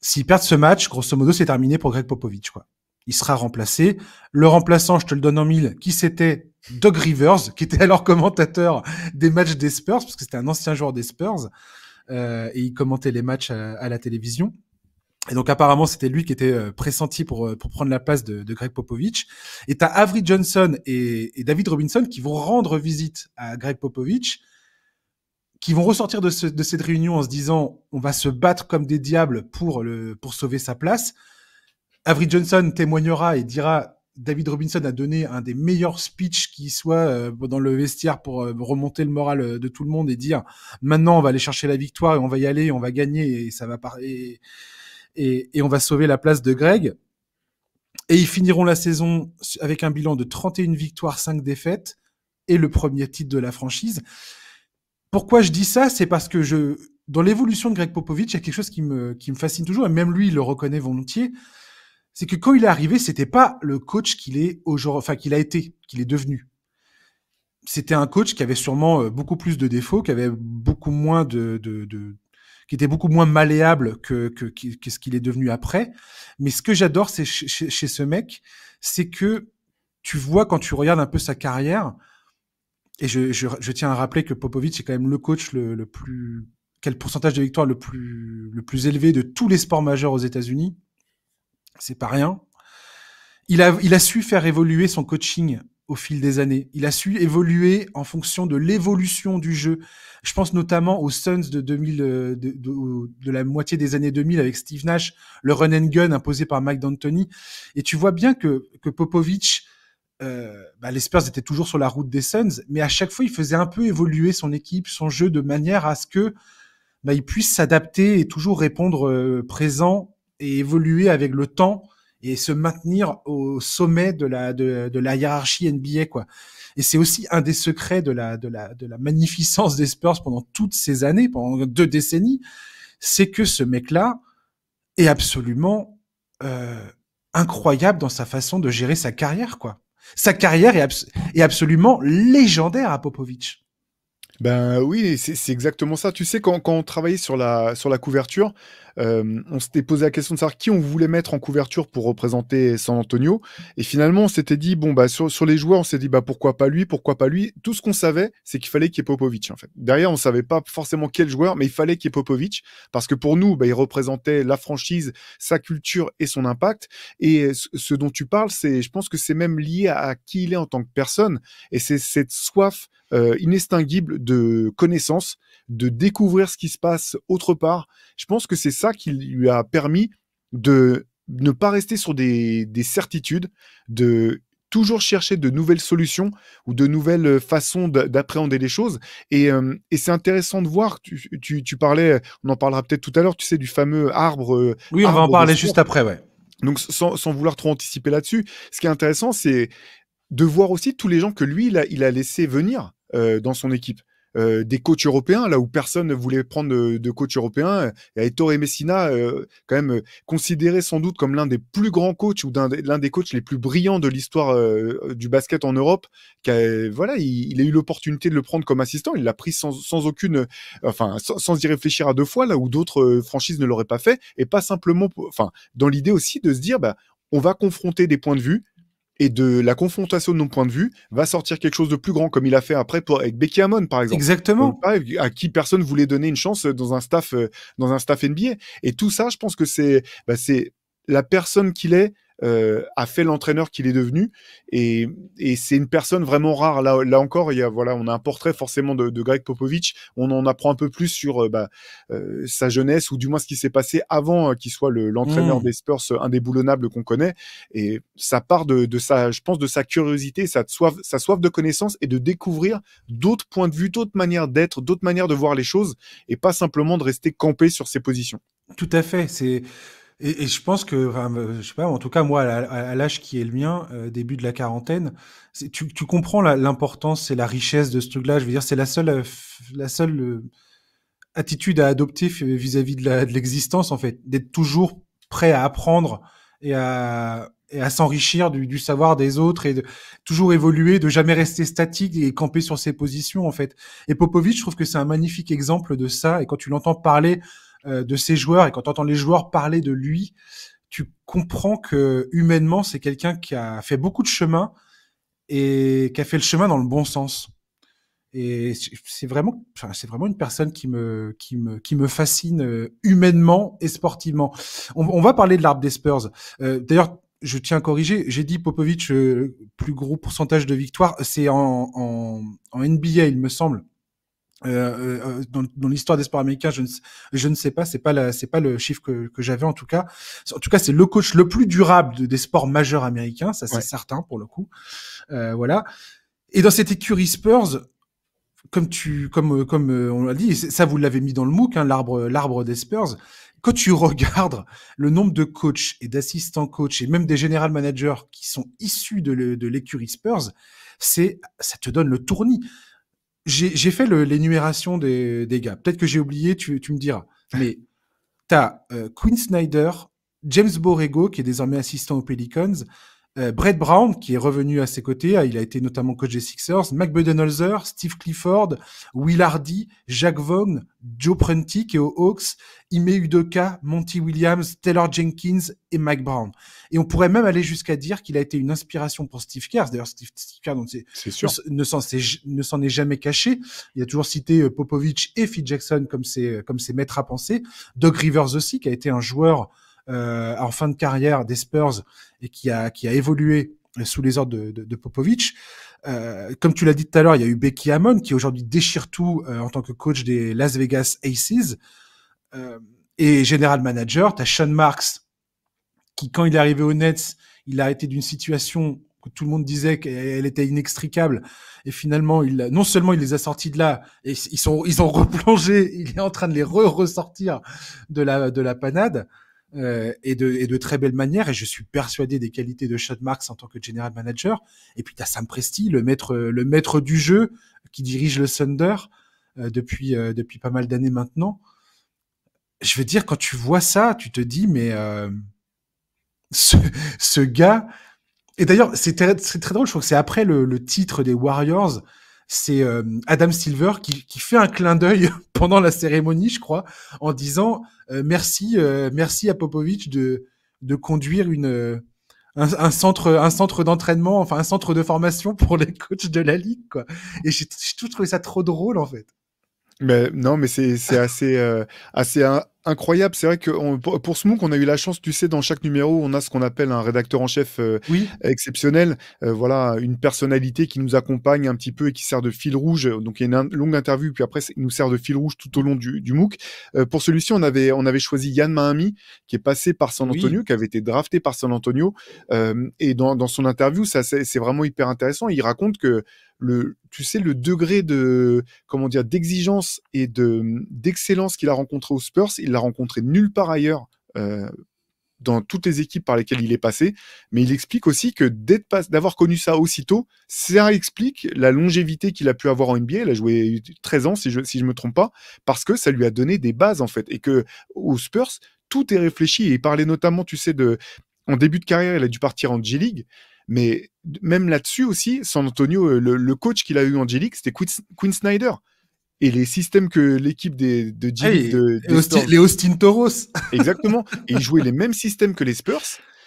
s'ils perdent ce match, grosso modo, c'est terminé pour Greg Popovich, quoi. Il sera remplacé. Le remplaçant, je te le donne en mille, qui c'était Doug Rivers, qui était alors commentateur des matchs des Spurs, parce que c'était un ancien joueur des Spurs, et il commentait les matchs à la télévision. Et donc apparemment, c'était lui qui était pressenti pour prendre la place de Greg Popovich. Et t'as Avery Johnson et David Robinson qui vont rendre visite à Greg Popovich, qui vont ressortir de cette réunion en se disant on va se battre comme des diables pour sauver sa place. Avery Johnson témoignera et dira David Robinson a donné un des meilleurs speeches qui soit dans le vestiaire pour remonter le moral de tout le monde et dire maintenant on va aller chercher la victoire et on va y aller, on va gagner et ça va et on va sauver la place de Greg. Et ils finiront la saison avec un bilan de 31 victoires, 5 défaites et le premier titre de la franchise. Pourquoi je dis ça? C'est parce que dans l'évolution de Greg Popovich, il y a quelque chose qui me fascine toujours, et même lui, il le reconnaît volontiers. C'est que quand il est arrivé, c'était pas le coach qu'il est aujourd'hui, enfin, qu'il a été, qu'il est devenu. C'était un coach qui avait sûrement beaucoup plus de défauts, qui avait beaucoup moins qui était beaucoup moins malléable que ce qu'il est devenu après. Mais ce que j'adore, c'est chez ce mec, c'est que tu vois quand tu regardes un peu sa carrière, et je tiens à rappeler que Popovich est quand même le coach le plus, quel pourcentage de victoires le plus élevé de tous les sports majeurs aux États-Unis. C'est pas rien. Il a su faire évoluer son coaching au fil des années. Il a su évoluer en fonction de l'évolution du jeu. Je pense notamment aux Suns de 2000, de la moitié des années 2000 avec Steve Nash, le run and gun imposé par Mike D'Antoni. Et tu vois bien que Popovich, les Spurs étaient toujours sur la route des Suns, mais à chaque fois, il faisait un peu évoluer son équipe, son jeu de manière à ce que il puisse s'adapter et toujours répondre présent et évoluer avec le temps et se maintenir au sommet de la hiérarchie NBA, quoi. Et c'est aussi un des secrets de la magnificence des Spurs pendant toutes ces années, pendant 2 décennies, c'est que ce mec-là est absolument incroyable dans sa façon de gérer sa carrière, quoi. Sa carrière est absolument légendaire à Popovich.
Ben oui, c'est exactement ça. Tu sais, quand on travaillait sur la couverture, on s'était posé la question de savoir qui on voulait mettre en couverture pour représenter San Antonio. Et finalement, on s'était dit, bon, bah, sur les joueurs, on s'est dit, bah, pourquoi pas lui, pourquoi pas lui. Tout ce qu'on savait, c'est qu'il fallait qu'il y ait Popovich, en fait. Derrière, on savait pas forcément quel joueur, mais il fallait qu'il y ait Popovich, parce que pour nous, bah, il représentait la franchise, sa culture et son impact. Et ce dont tu parles, je pense que c'est même lié à qui il est en tant que personne. Et c'est cette soif inextinguible de connaissances, de découvrir ce qui se passe autre part. Je pense que c'est ça qui lui a permis de ne pas rester sur des certitudes, de toujours chercher de nouvelles solutions ou de nouvelles façons d'appréhender les choses. Et c'est intéressant de voir, tu parlais, on en parlera peut-être tout à l'heure, tu sais, du fameux
Oui, on va en
arbre des
parler
Spurs.
juste après, ouais.
Donc sans vouloir trop anticiper là-dessus, ce qui est intéressant, c'est de voir aussi tous les gens que lui, il a laissé venir dans son équipe. Des coachs européens, là où personne ne voulait prendre de coach européen. Il y a Ettore Messina, quand même considéré sans doute comme l'un des plus grands coachs ou l'un des coachs les plus brillants de l'histoire du basket en Europe. Voilà, il a eu l'opportunité de le prendre comme assistant. Il l'a pris sans aucune, enfin, sans y réfléchir à deux fois, là où d'autres franchises ne l'auraient pas fait. Et pas simplement, enfin, dans l'idée aussi de se dire, bah, on va confronter des points de vue. Et de la confrontation de nos points de vue va sortir quelque chose de plus grand, comme il a fait après avec Becky Hammon, par exemple.
Exactement.
Pareil, à qui personne voulait donner une chance dans un staff NBA. Et tout ça, je pense que c'est la personne qu'il est, a fait l'entraîneur qu'il est devenu. Et c'est une personne vraiment rare. Là encore, on a un portrait forcément de Greg Popovich. On en apprend un peu plus sur sa jeunesse, ou du moins ce qui s'est passé avant qu'il soit l'entraîneur des Spurs indéboulonnable qu'on connaît. Et ça part de sa curiosité, sa soif de connaissance et de découvrir d'autres points de vue, d'autres manières d'être, d'autres manières de voir les choses, et pas simplement de rester campé sur ses positions.
Tout à fait. Et je pense que, enfin, je sais pas, en tout cas, moi, à l'âge qui est le mien, début de la quarantaine, tu comprends l'importance et la richesse de ce truc-là. Je veux dire, c'est la seule attitude à adopter vis-à-vis de l'existence, en fait, d'être toujours prêt à apprendre et à s'enrichir du savoir des autres, et de toujours évoluer, de jamais rester statique et camper sur ses positions, en fait. Et Popovic, je trouve que c'est un magnifique exemple de ça. Et quand tu l'entends parler de ses joueurs, et quand tu entends les joueurs parler de lui, tu comprends que humainement, c'est quelqu'un qui a fait beaucoup de chemin et qui a fait le chemin dans le bon sens. Et c'est vraiment une personne qui me fascine humainement et sportivement. On va parler de l'arbre des Spurs. D'ailleurs, je tiens à corriger. J'ai dit Popovic, plus gros pourcentage de victoires. C'est en NBA, il me semble. Dans l'histoire des sports américains, je ne sais pas, c'est pas le chiffre que j'avais en tout cas. En tout cas, c'est le coach le plus durable des sports majeurs américains, ça c'est certain pour le coup. Voilà. Et dans cette écurie Spurs, comme on l'a dit, ça vous l'avez mis dans le MOOC, hein, l'arbre des Spurs. Quand tu regardes le nombre de coachs et d'assistants coachs et même des general managers qui sont issus de l'écurie Spurs, ça te donne le tournis. J'ai fait l'énumération des gars. Peut-être que j'ai oublié, tu me diras. Mais t'as Quinn Snyder, James Borrego, qui est désormais assistant aux Pelicans, Brett Brown, qui est revenu à ses côtés. Il a été notamment coach des Sixers. Mike Budenholzer, Steve Clifford, Will Hardy, Jacques Vaughn, Joe Prunty, qui est aux Hawks, Ime Udoka, Monty Williams, Taylor Jenkins et Mike Brown. Et on pourrait même aller jusqu'à dire qu'il a été une inspiration pour Steve Kerr. D'ailleurs, Steve Kerr ne s'en est jamais caché. Il a toujours cité Popovich et Phil Jackson comme ses maîtres à penser. Doug Rivers aussi, qui a été un joueur en fin de carrière des Spurs et qui a évolué sous les ordres de Popovich. Comme tu l'as dit tout à l'heure, il y a eu Becky Hammon qui aujourd'hui déchire tout en tant que coach des Las Vegas Aces. Et general manager, tu as Sean Marks qui, quand il est arrivé aux Nets, il a été d'une situation que tout le monde disait qu'elle était inextricable, et finalement non seulement il les a sortis de là, et ils ont replongé, il est en train de les ressortir de la panade. Et de très belle manière, et je suis persuadé des qualités de Sean Marks en tant que general manager. Et puis t'as Sam Presti, le maître du jeu, qui dirige le Thunder depuis pas mal d'années maintenant. Je veux dire, quand tu vois ça, tu te dis, mais ce gars. Et d'ailleurs, c'est très drôle. Je crois que c'est après le titre des Warriors. C'est Adam Silver qui fait un clin d'œil pendant la cérémonie, je crois, en disant merci à Popovich de conduire un centre d'entraînement, enfin un centre de formation pour les coachs de la ligue, quoi. Et j'ai trouvé ça trop drôle, en fait.
Mais non, mais c'est assez incroyable. C'est vrai que pour ce MOOC, on a eu la chance, tu sais, dans chaque numéro, on a ce qu'on appelle un rédacteur en chef
Oui,
exceptionnel. Voilà, une personnalité qui nous accompagne un petit peu et qui sert de fil rouge. Donc, il y a une longue interview, puis après, il nous sert de fil rouge tout au long du MOOC. Pour celui-ci, on avait choisi Yann Mahami, qui est passé par San
oui,
Antonio, qui avait été drafté par San Antonio. Et dans son interview, ça, c'est vraiment hyper intéressant. Il raconte que tu sais, le degré de, comment dire, d'exigence et d'excellence qu'il a rencontré aux Spurs, il l'a rencontré nulle part ailleurs dans toutes les équipes par lesquelles il est passé. Mais il explique aussi que d'avoir connu ça aussitôt, ça explique la longévité qu'il a pu avoir en NBA. Il a joué 13 ans, si je me trompe pas, parce que ça lui a donné des bases, en fait. Et que aux Spurs, tout est réfléchi. Et il parlait notamment, tu sais, en début de carrière, il a dû partir en G-League. Mais même là-dessus aussi, San Antonio, le coach qu'il a eu en G-League, c'était Quinn Snyder. Et les systèmes que l'équipe de G-League
hey,
des Spurs.
Les Austin Toros.
Exactement. Et ils jouaient les mêmes systèmes que les Spurs.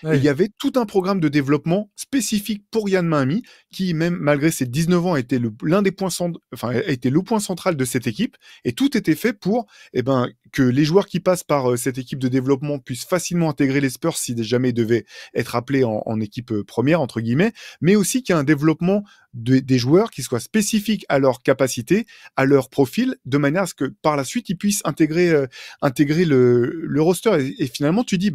Et il y
Ouais.
avait tout un programme de développement spécifique pour Yann Mahami, qui, même malgré ses 19 ans, était a été le point central de cette équipe. Et tout était fait pour que les joueurs qui passent par cette équipe de développement puissent facilement intégrer les Spurs si jamais ils devaient être appelés en équipe première, entre guillemets, mais aussi qu'il y ait un développement des joueurs qui soit spécifique à leur capacité, à leur profil, de manière à ce que par la suite, ils puissent intégrer le roster. Et finalement, tu dis,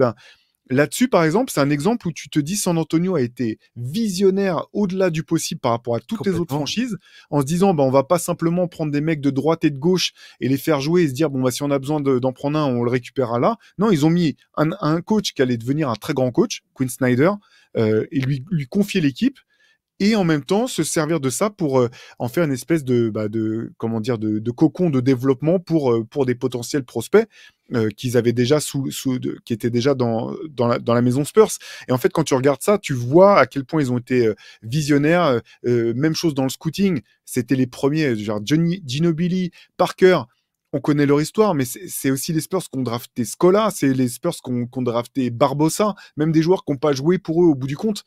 là-dessus, par exemple, c'est un exemple où tu te dis San Antonio a été visionnaire au-delà du possible par rapport à toutes les autres
Complètement.
franchises, en se disant, on va pas simplement prendre des mecs de droite et de gauche et les faire jouer et se dire, si on a besoin d'en prendre un, on le récupérera là. Non, ils ont mis un coach qui allait devenir un très grand coach, Quinn Snyder, et lui confier l'équipe, et en même temps se servir de ça pour en faire une espèce de cocon de développement pour des potentiels prospects qu'ils avaient déjà qui étaient déjà dans la maison Spurs. Et en fait, quand tu regardes ça, tu vois à quel point ils ont été visionnaires. Même chose dans le scouting, c'était les premiers, genre Ginobili, Parker. On connaît leur histoire, mais c'est aussi les Spurs qui ont drafté Scola, c'est les Spurs qui ont drafté Barbosa, même des joueurs qui n'ont pas joué pour eux au bout du compte.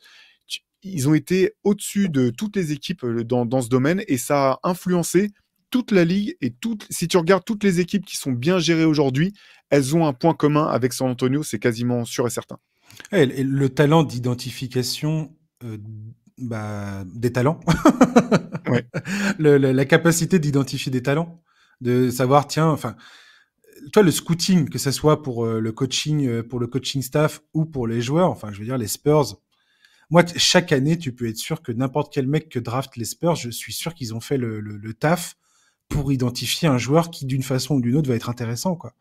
Ils ont été au-dessus de toutes les équipes dans ce domaine, et ça a influencé toute la ligue. Et si tu regardes toutes les équipes qui sont bien gérées aujourd'hui, elles ont un point commun avec San Antonio, c'est quasiment sûr et certain.
Et le talent d'identification des talents,
Ouais.
la capacité d'identifier des talents, de savoir, tiens, enfin, toi, le scouting, que ce soit pour le coaching staff ou pour les joueurs, enfin, je veux dire, les Spurs, moi, chaque année, tu peux être sûr que n'importe quel mec que draft les Spurs, je suis sûr qu'ils ont fait le taf pour identifier un joueur qui, d'une façon ou d'une autre, va être intéressant, quoi.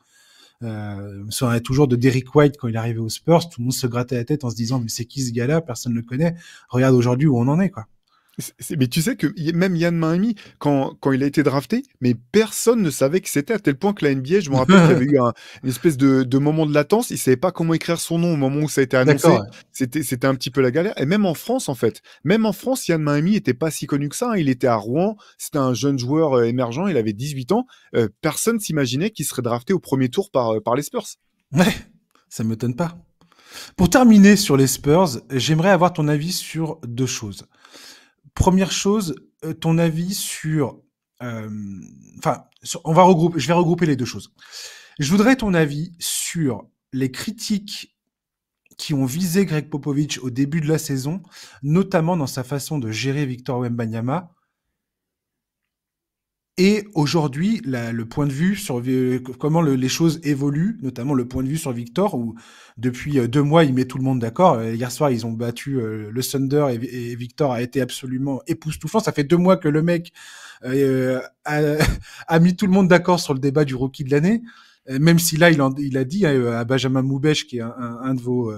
Je me souviens toujours de Derrick White quand il est arrivé aux Spurs, tout le monde se grattait la tête en se disant mais c'est qui ce gars-là, personne ne le connaît. Regarde aujourd'hui où on en est, quoi.
Mais tu sais que même Yann Mahami, quand il a été drafté, mais personne ne savait qui c'était, à tel point que la NBA, je me rappelle qu'il y avait eu une espèce de moment de latence. Il savait pas comment écrire son nom au moment où ça a été
D'accord.
annoncé.
Ouais.
C'était un petit peu la galère. Et même en France, en fait, Yann Mahami était pas si connu que ça, hein. Il était à Rouen. C'était un jeune joueur émergent. Il avait 18 ans. Personne s'imaginait qu'il serait drafté au premier tour par les Spurs.
Ouais, ça m'étonne pas. Pour terminer sur les Spurs, j'aimerais avoir ton avis sur deux choses. Première chose, ton avis sur, enfin, je vais regrouper les deux choses. Je voudrais ton avis sur les critiques qui ont visé Greg Popovich au début de la saison, notamment dans sa façon de gérer Victor Wembanyama. Et aujourd'hui, le point de vue sur comment les choses évoluent, notamment le point de vue sur Victor, où depuis 2 mois, il met tout le monde d'accord. Hier soir, ils ont battu le Thunder et Victor a été absolument époustouflant. Ça fait 2 mois que le mec a, a mis tout le monde d'accord sur le débat du rookie de l'année. Même si là, il a dit à Benjamin Moubèche, qui est un de vos...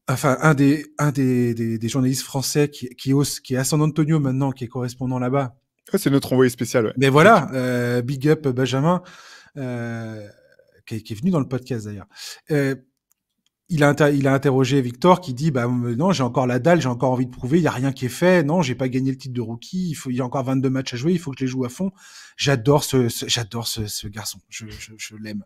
enfin, des journalistes français qui est à San Antonio maintenant, qui est correspondant là-bas.
Ouais, c'est notre envoyé spécial, ouais.
Mais voilà,
Effectivement.
big up Benjamin, euh, qui est venu dans le podcast d'ailleurs. Euh, il a interrogé Victor qui dit bah non, j'ai encore la dalle, j'ai encore envie de prouver, il y a rien qui est fait, non, j'ai pas gagné le titre de rookie, il y a encore 22 matchs à jouer, il faut que je les joue à fond. J'adore ce garçon, je l'aime.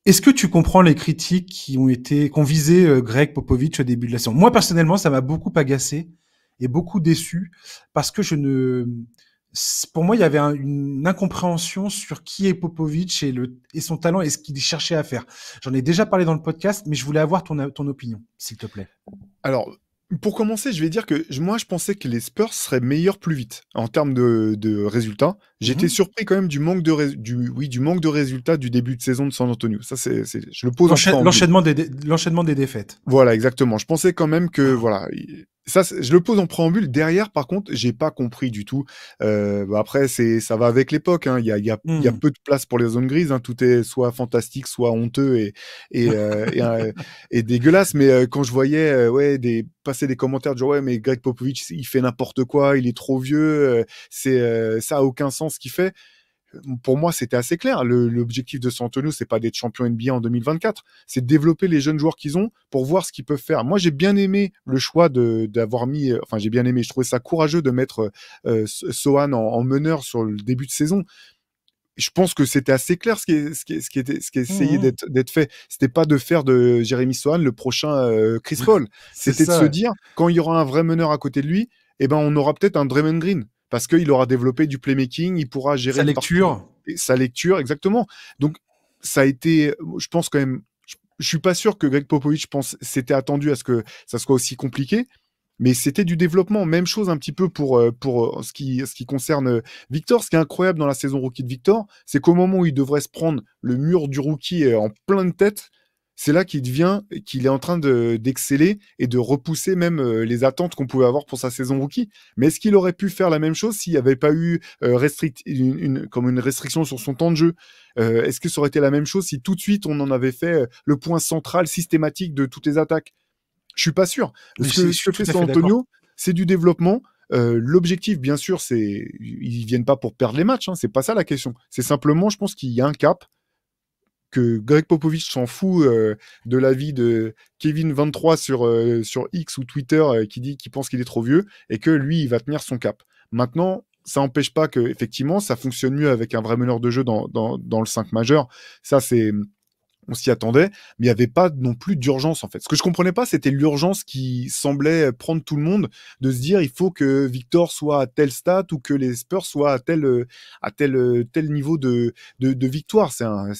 Est-ce que tu comprends les critiques qui ont visé Greg Popovich au début de la saison? Moi personnellement, ça m'a beaucoup agacé et beaucoup déçu parce que Pour moi, il y avait une incompréhension sur qui est Popovic et son talent et ce qu'il cherchait à faire. J'en ai déjà parlé dans le podcast, mais je voulais avoir ton opinion, s'il te plaît.
Alors, pour commencer, je vais dire que moi, je pensais que les Spurs seraient meilleurs plus vite en termes de résultats. J'étais
Mhm.
surpris quand même du manque de résultats du début de saison de San Antonio. Ça, je le pose en préambule.
L'enchaînement des défaites.
Voilà, exactement. Je pensais quand même que voilà, ça, je le pose en préambule. Derrière, par contre, j'ai pas compris du tout. Après, ça va avec l'époque. Hein. Il y a
Mhm.
peu de place pour les zones grises. Hein. Tout est soit fantastique, soit honteux et, euh, et, euh, et dégueulasse. Mais quand je voyais passer des commentaires de genre ouais, mais Greg Popovich, il fait n'importe quoi, il est trop vieux, ça a aucun sens ce qu'il fait. Pour moi, c'était assez clair. L'objectif de San Antonio, c'est pas d'être champion NBA en 2024, c'est de développer les jeunes joueurs qu'ils ont pour voir ce qu'ils peuvent faire. Moi, j'ai bien aimé le choix d'avoir mis, enfin, j'ai bien aimé, je trouvais ça courageux de mettre Sohan en meneur sur le début de saison. Je pense que c'était assez clair ce qui essayait
Mhm.
d'être fait. C'était pas de faire de Jérémy Sohan le prochain Chris Paul.
C'est
C'était de se
ça.
dire, quand il y aura un vrai meneur à côté de lui, eh ben, on aura peut-être un Draymond Green. Parce qu'il aura développé du playmaking, il pourra gérer
Sa
une partie
lecture.
sa lecture, exactement. Donc, ça a été, je pense quand même, je suis pas sûr que Greg Popovich s'était attendu à ce que ça soit aussi compliqué, mais c'était du développement. Même chose un petit peu pour ce qui concerne Victor. Ce qui est incroyable dans la saison rookie de Victor, c'est qu'au moment où il devrait se prendre le mur du rookie en pleine tête, c'est là qu'il est en train d'exceller et de repousser même les attentes qu'on pouvait avoir pour sa saison rookie. Mais est-ce qu'il aurait pu faire la même chose s'il n'y avait pas eu comme une restriction sur son temps de jeu? Est-ce que ça aurait été la même chose si tout de suite on en avait fait le point central systématique de toutes les attaques? Je suis pas sûr.
Mais
Ce
je
que
suis tout
fait
à
San
fait d'accord.
Antonio, c'est du développement. L'objectif, bien sûr, ils viennent pas pour perdre les matchs. Hein, c'est pas ça la question. C'est simplement, je pense qu'il y a un cap que Greg Popovich s'en fout de l'avis de Kevin 23 sur X ou Twitter qui pense qu'il est trop vieux et que lui, il va tenir son cap. Maintenant, ça n'empêche pas que effectivement, ça fonctionne mieux avec un vrai meneur de jeu dans le 5 majeur. Ça, on s'y attendait, mais il n'y avait pas non plus d'urgence en fait. Ce que je comprenais pas, c'était l'urgence qui semblait prendre tout le monde, de se dire il faut que Victor soit à tel stat ou que les Spurs soient à tel niveau de victoire.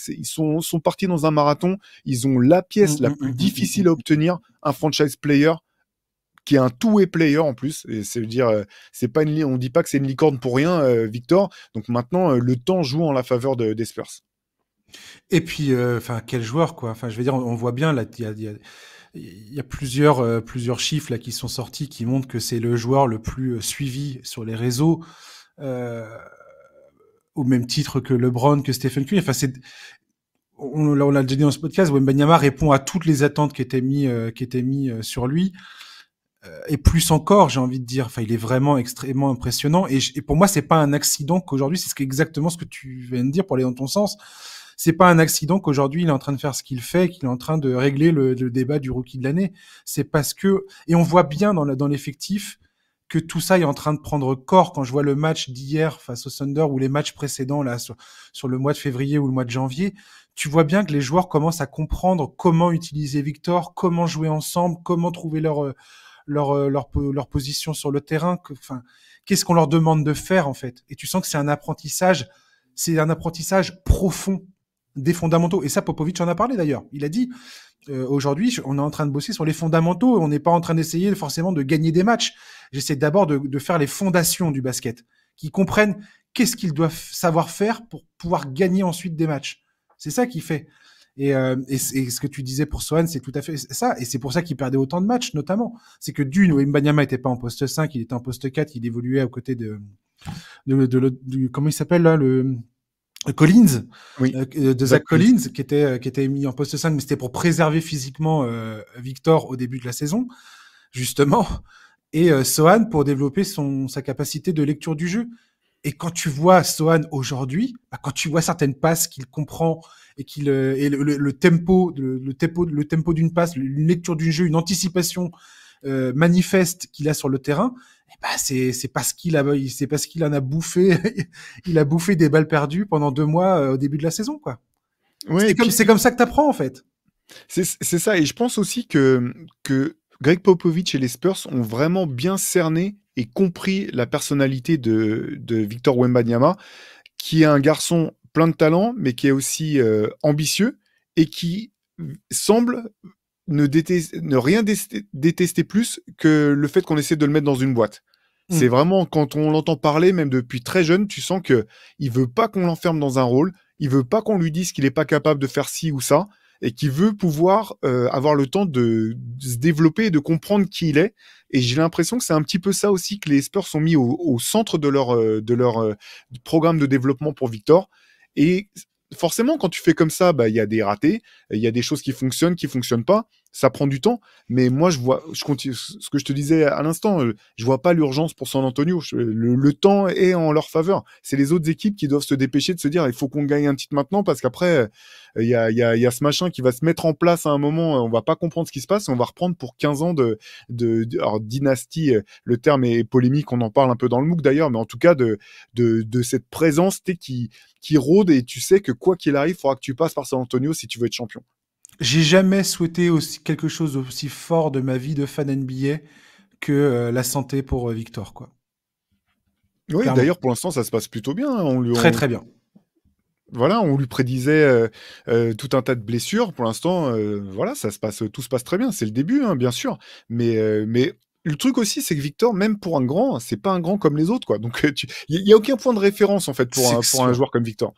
Ils sont partis dans un marathon, ils ont la pièce la plus difficile à obtenir, un franchise player qui est un two-way player en plus. Et c'est dire, c'est pas on dit pas que c'est une licorne pour rien, Victor. Donc maintenant, le temps joue en la faveur des Spurs.
Et puis, enfin, quel joueur, quoi. Enfin, je veux dire, on voit bien là, il y a plusieurs chiffres là qui sont sortis qui montrent que c'est le joueur le plus suivi sur les réseaux, euh, au même titre que LeBron, que Stephen Curry. Enfin, on l'a déjà dit dans ce podcast, Wembanyama répond à toutes les attentes qui étaient mis sur lui, et plus encore, j'ai envie de dire. Enfin, il est vraiment extrêmement impressionnant. Et pour moi, c'est pas un accident qu'aujourd'hui, exactement ce que tu viens de dire pour aller dans ton sens. C'est pas un accident qu'aujourd'hui il est en train de faire ce qu'il fait, qu'il est en train de régler le débat du rookie de l'année. C'est parce que, et on voit bien dans l'effectif que tout ça est en train de prendre corps. Quand je vois le match d'hier face au Thunder ou les matchs précédents là sur le mois de février ou le mois de janvier, tu vois bien que les joueurs commencent à comprendre comment utiliser Victor, comment jouer ensemble, comment trouver leur position sur le terrain. Enfin, qu'est-ce qu'on leur demande de faire en fait. Et tu sens que c'est un apprentissage profond des fondamentaux. Et ça, Popovic en a parlé d'ailleurs. Il a dit, aujourd'hui, on est en train de bosser sur les fondamentaux. On n'est pas en train d'essayer forcément de gagner des matchs. J'essaie d'abord de faire les fondations du basket, qu'ils comprennent qu'est-ce qu'ils doivent savoir faire pour pouvoir gagner ensuite des matchs. C'est ça qu'il fait. Et ce que tu disais pour Sohan, c'est tout à fait ça. Et c'est pour ça qu'il perdait autant de matchs, notamment. C'est que d'une, Mbanyama était pas en poste 5, il était en poste 4, il évoluait à côté comment il s'appelle là, le Collins,
Oui,
de
Zach
Zach
Collins.
Collins, qui était mis en poste 5, mais c'était pour préserver physiquement Victor au début de la saison, justement, et Sohan pour développer sa capacité de lecture du jeu. Et quand tu vois Sohan aujourd'hui, bah, quand tu vois certaines passes qu'il comprend et le tempo, le tempo d'une passe, une lecture du jeu, une anticipation manifeste qu'il a sur le terrain, eh ben c'est parce qu'il en a bouffé, il a bouffé des balles perdues pendant 2 mois au début de la saison, quoi.
Ouais, et puis
C'est comme ça que t'apprends en fait.
c'est ça. Et je pense aussi que Greg Popovich et les Spurs ont vraiment bien cerné et compris la personnalité de Victor Wembanyama, qui est un garçon plein de talent, mais qui est aussi ambitieux et qui semble ne rien détester plus que le fait qu'on essaie de le mettre dans une boîte. C'est
Mm.
vraiment, quand on l'entend parler, même depuis très jeune, tu sens que il veut pas qu'on l'enferme dans un rôle, il veut pas qu'on lui dise qu'il est pas capable de faire ci ou ça, et qu'il veut pouvoir avoir le temps de se développer et de comprendre qui il est. Et j'ai l'impression que c'est un petit peu ça aussi que les Spurs sont mis au centre de leur programme de développement pour Victor. Et forcément, quand tu fais comme ça, bah, il y a des ratés, il y a des choses qui fonctionnent pas. Ça prend du temps, mais moi, je continue, ce que je te disais à l'instant, je vois pas l'urgence pour San Antonio. Le temps est en leur faveur. C'est les autres équipes qui doivent se dépêcher de se dire, il faut qu'on gagne un titre maintenant, parce qu'après, il y a ce machin qui va se mettre en place à un moment, on va pas comprendre ce qui se passe, et on va reprendre pour 15 ans alors, dynastie, le terme est polémique, on en parle un peu dans le MOOC d'ailleurs, mais en tout cas, de cette présence, qui rôde, et tu sais que quoi qu'il arrive, il faudra que tu passes par San Antonio si tu veux être champion.
J'ai jamais souhaité aussi quelque chose d'aussi fort de ma vie de fan NBA que la santé pour Victor, quoi.
Oui,
Clairement.
d'ailleurs, pour l'instant, ça se passe plutôt bien, hein.
Très très bien.
Voilà, on lui prédisait tout un tas de blessures. Pour l'instant, voilà, tout se passe très bien. C'est le début, hein, bien sûr. Mais le truc aussi, c'est que Victor, même pour un grand, c'est pas un grand comme les autres, quoi. Donc, il y a aucun point de référence en fait
C'est
pour un
sûr.
joueur comme Victor.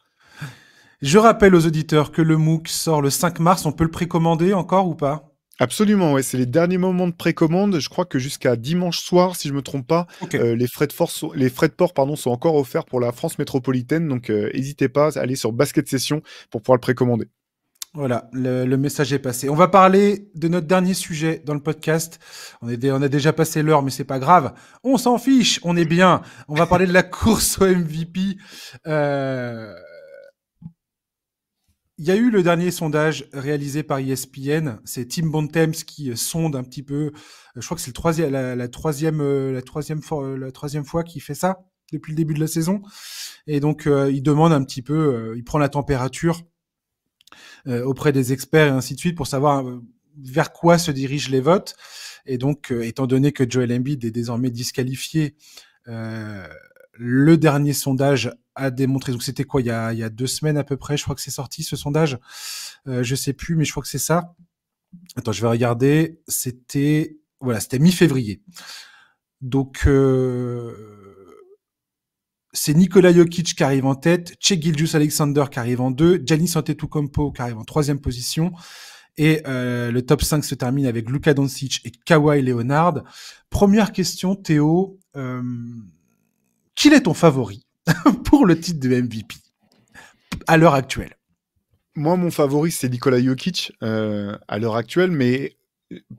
Je rappelle aux auditeurs que le MOOC sort le 5 mars. On peut le précommander encore ou pas?
Absolument, ouais, c'est les derniers moments de précommande. Je crois que jusqu'à dimanche soir, si je me trompe pas,
Ok.
les frais de port, pardon, sont encore offerts pour la France métropolitaine. Donc, n'hésitez pas à aller sur Basket Session pour pouvoir le précommander.
Voilà, le message est passé. On va parler de notre dernier sujet dans le podcast. On a déjà passé l'heure, mais c'est pas grave. On s'en fiche, on est bien. On va parler de la course au MVP. Euh, Il y a eu le dernier sondage réalisé par ESPN. C'est Tim Bontemps qui sonde un petit peu. Je crois que c'est la troisième fois qu'il fait ça depuis le début de la saison. Et donc, il demande un petit peu, il prend la température auprès des experts et ainsi de suite pour savoir vers quoi se dirigent les votes. Et donc, étant donné que Joel Embiid est désormais disqualifié, euh, le dernier sondage a démontré, donc c'était quoi, il y a 2 semaines à peu près, je crois que c'est sorti ce sondage, je sais plus, mais je crois que c'est ça. Attends, je vais regarder, c'était mi-février. Donc, c'est Nikola Jokic qui arrive en tête, Shai Gilgeous-Alexander qui arrive en 2, Giannis Antetokounmpo qui arrive en 3e position, et le top 5 se termine avec Luka Doncic et Kawhi Leonard. Première question, Théo, quel est ton favori pour le titre de MVP à l'heure actuelle?
Moi, mon favori, c'est Nikola Jokic à l'heure actuelle, mais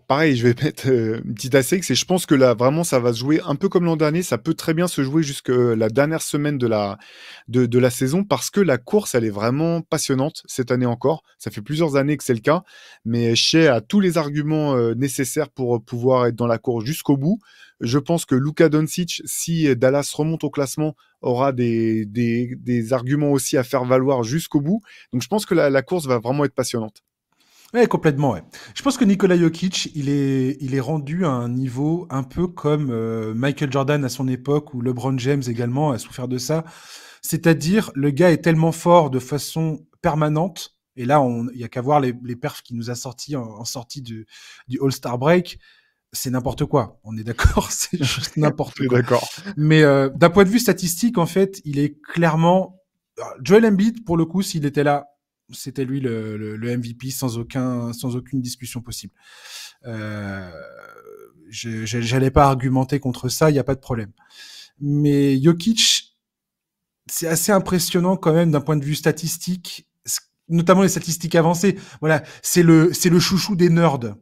pareil, je vais mettre une petite astérisque, et je pense que là, vraiment, ça va se jouer un peu comme l'an dernier. Ça peut très bien se jouer jusque la dernière semaine de la saison, parce que la course, elle est vraiment passionnante cette année encore. Ça fait plusieurs années que c'est le cas, mais Shai a tous les arguments nécessaires pour pouvoir être dans la course jusqu'au bout. Je pense que Luka Doncic, si Dallas remonte au classement, aura des arguments aussi à faire valoir jusqu'au bout. Donc je pense que la course va vraiment être passionnante.
Ouais, complètement, ouais. Je pense que Nikola Jokic, il est rendu à un niveau un peu comme Michael Jordan à son époque, ou LeBron James également a souffert de ça. C'est-à-dire, le gars est tellement fort de façon permanente, et là, il y a qu'à voir les perfs qu'il nous a sortis en sortie du All-Star Break. C'est n'importe quoi. On est d'accord, c'est juste
Je
n'importe
suis
quoi.
d'accord.
Mais d'un point de vue statistique, en fait, il est clairement... Joel Embiid, pour le coup, s'il était là, c'était lui le MVP sans aucune discussion possible. Euh, J'allais pas argumenter contre ça, il n'y a pas de problème. Mais Jokic, c'est assez impressionnant quand même d'un point de vue statistique, notamment les statistiques avancées. Voilà, c'est le chouchou des nerds.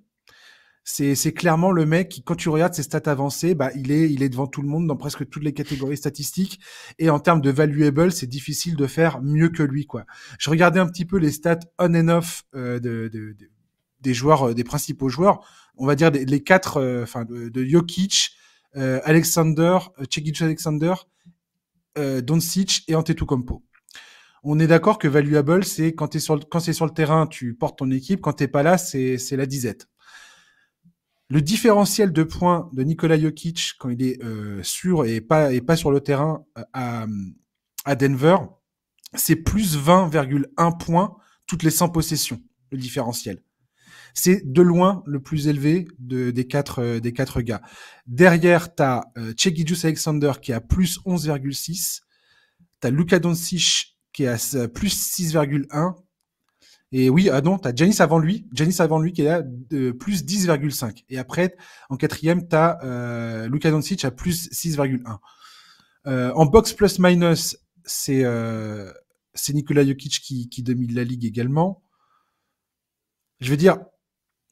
C'est clairement le mec qui, quand tu regardes ses stats avancées, bah, il est devant tout le monde dans presque toutes les catégories statistiques. Et en termes de valuable, c'est difficile de faire mieux que lui, quoi. Je regardais un petit peu les stats on and off des joueurs, des principaux joueurs. On va dire les quatre, de Jokic, Alexander, Alexander, Doncic et Antetokounmpo. On est d'accord que valuable, c'est quand c'est sur le terrain, tu portes ton équipe. Quand t'es pas là, c'est la disette. Le différentiel de points de Nikola Jokic quand il est sûr et pas sur le terrain à Denver, c'est plus 20,1 points toutes les 100 possessions, le différentiel. C'est de loin le plus élevé des quatre gars. Derrière, tu as Shai Gilgeous-Alexander qui a plus 11,6. Tu as Luka Doncic qui est à plus 6,1. Et oui, t'as Giannis avant lui qui est là de plus 10,5. Et après, en quatrième, t'as Luka Doncic à plus 6,1. En box plus minus, c'est Nikola Jokic qui domine la ligue également. Je veux dire,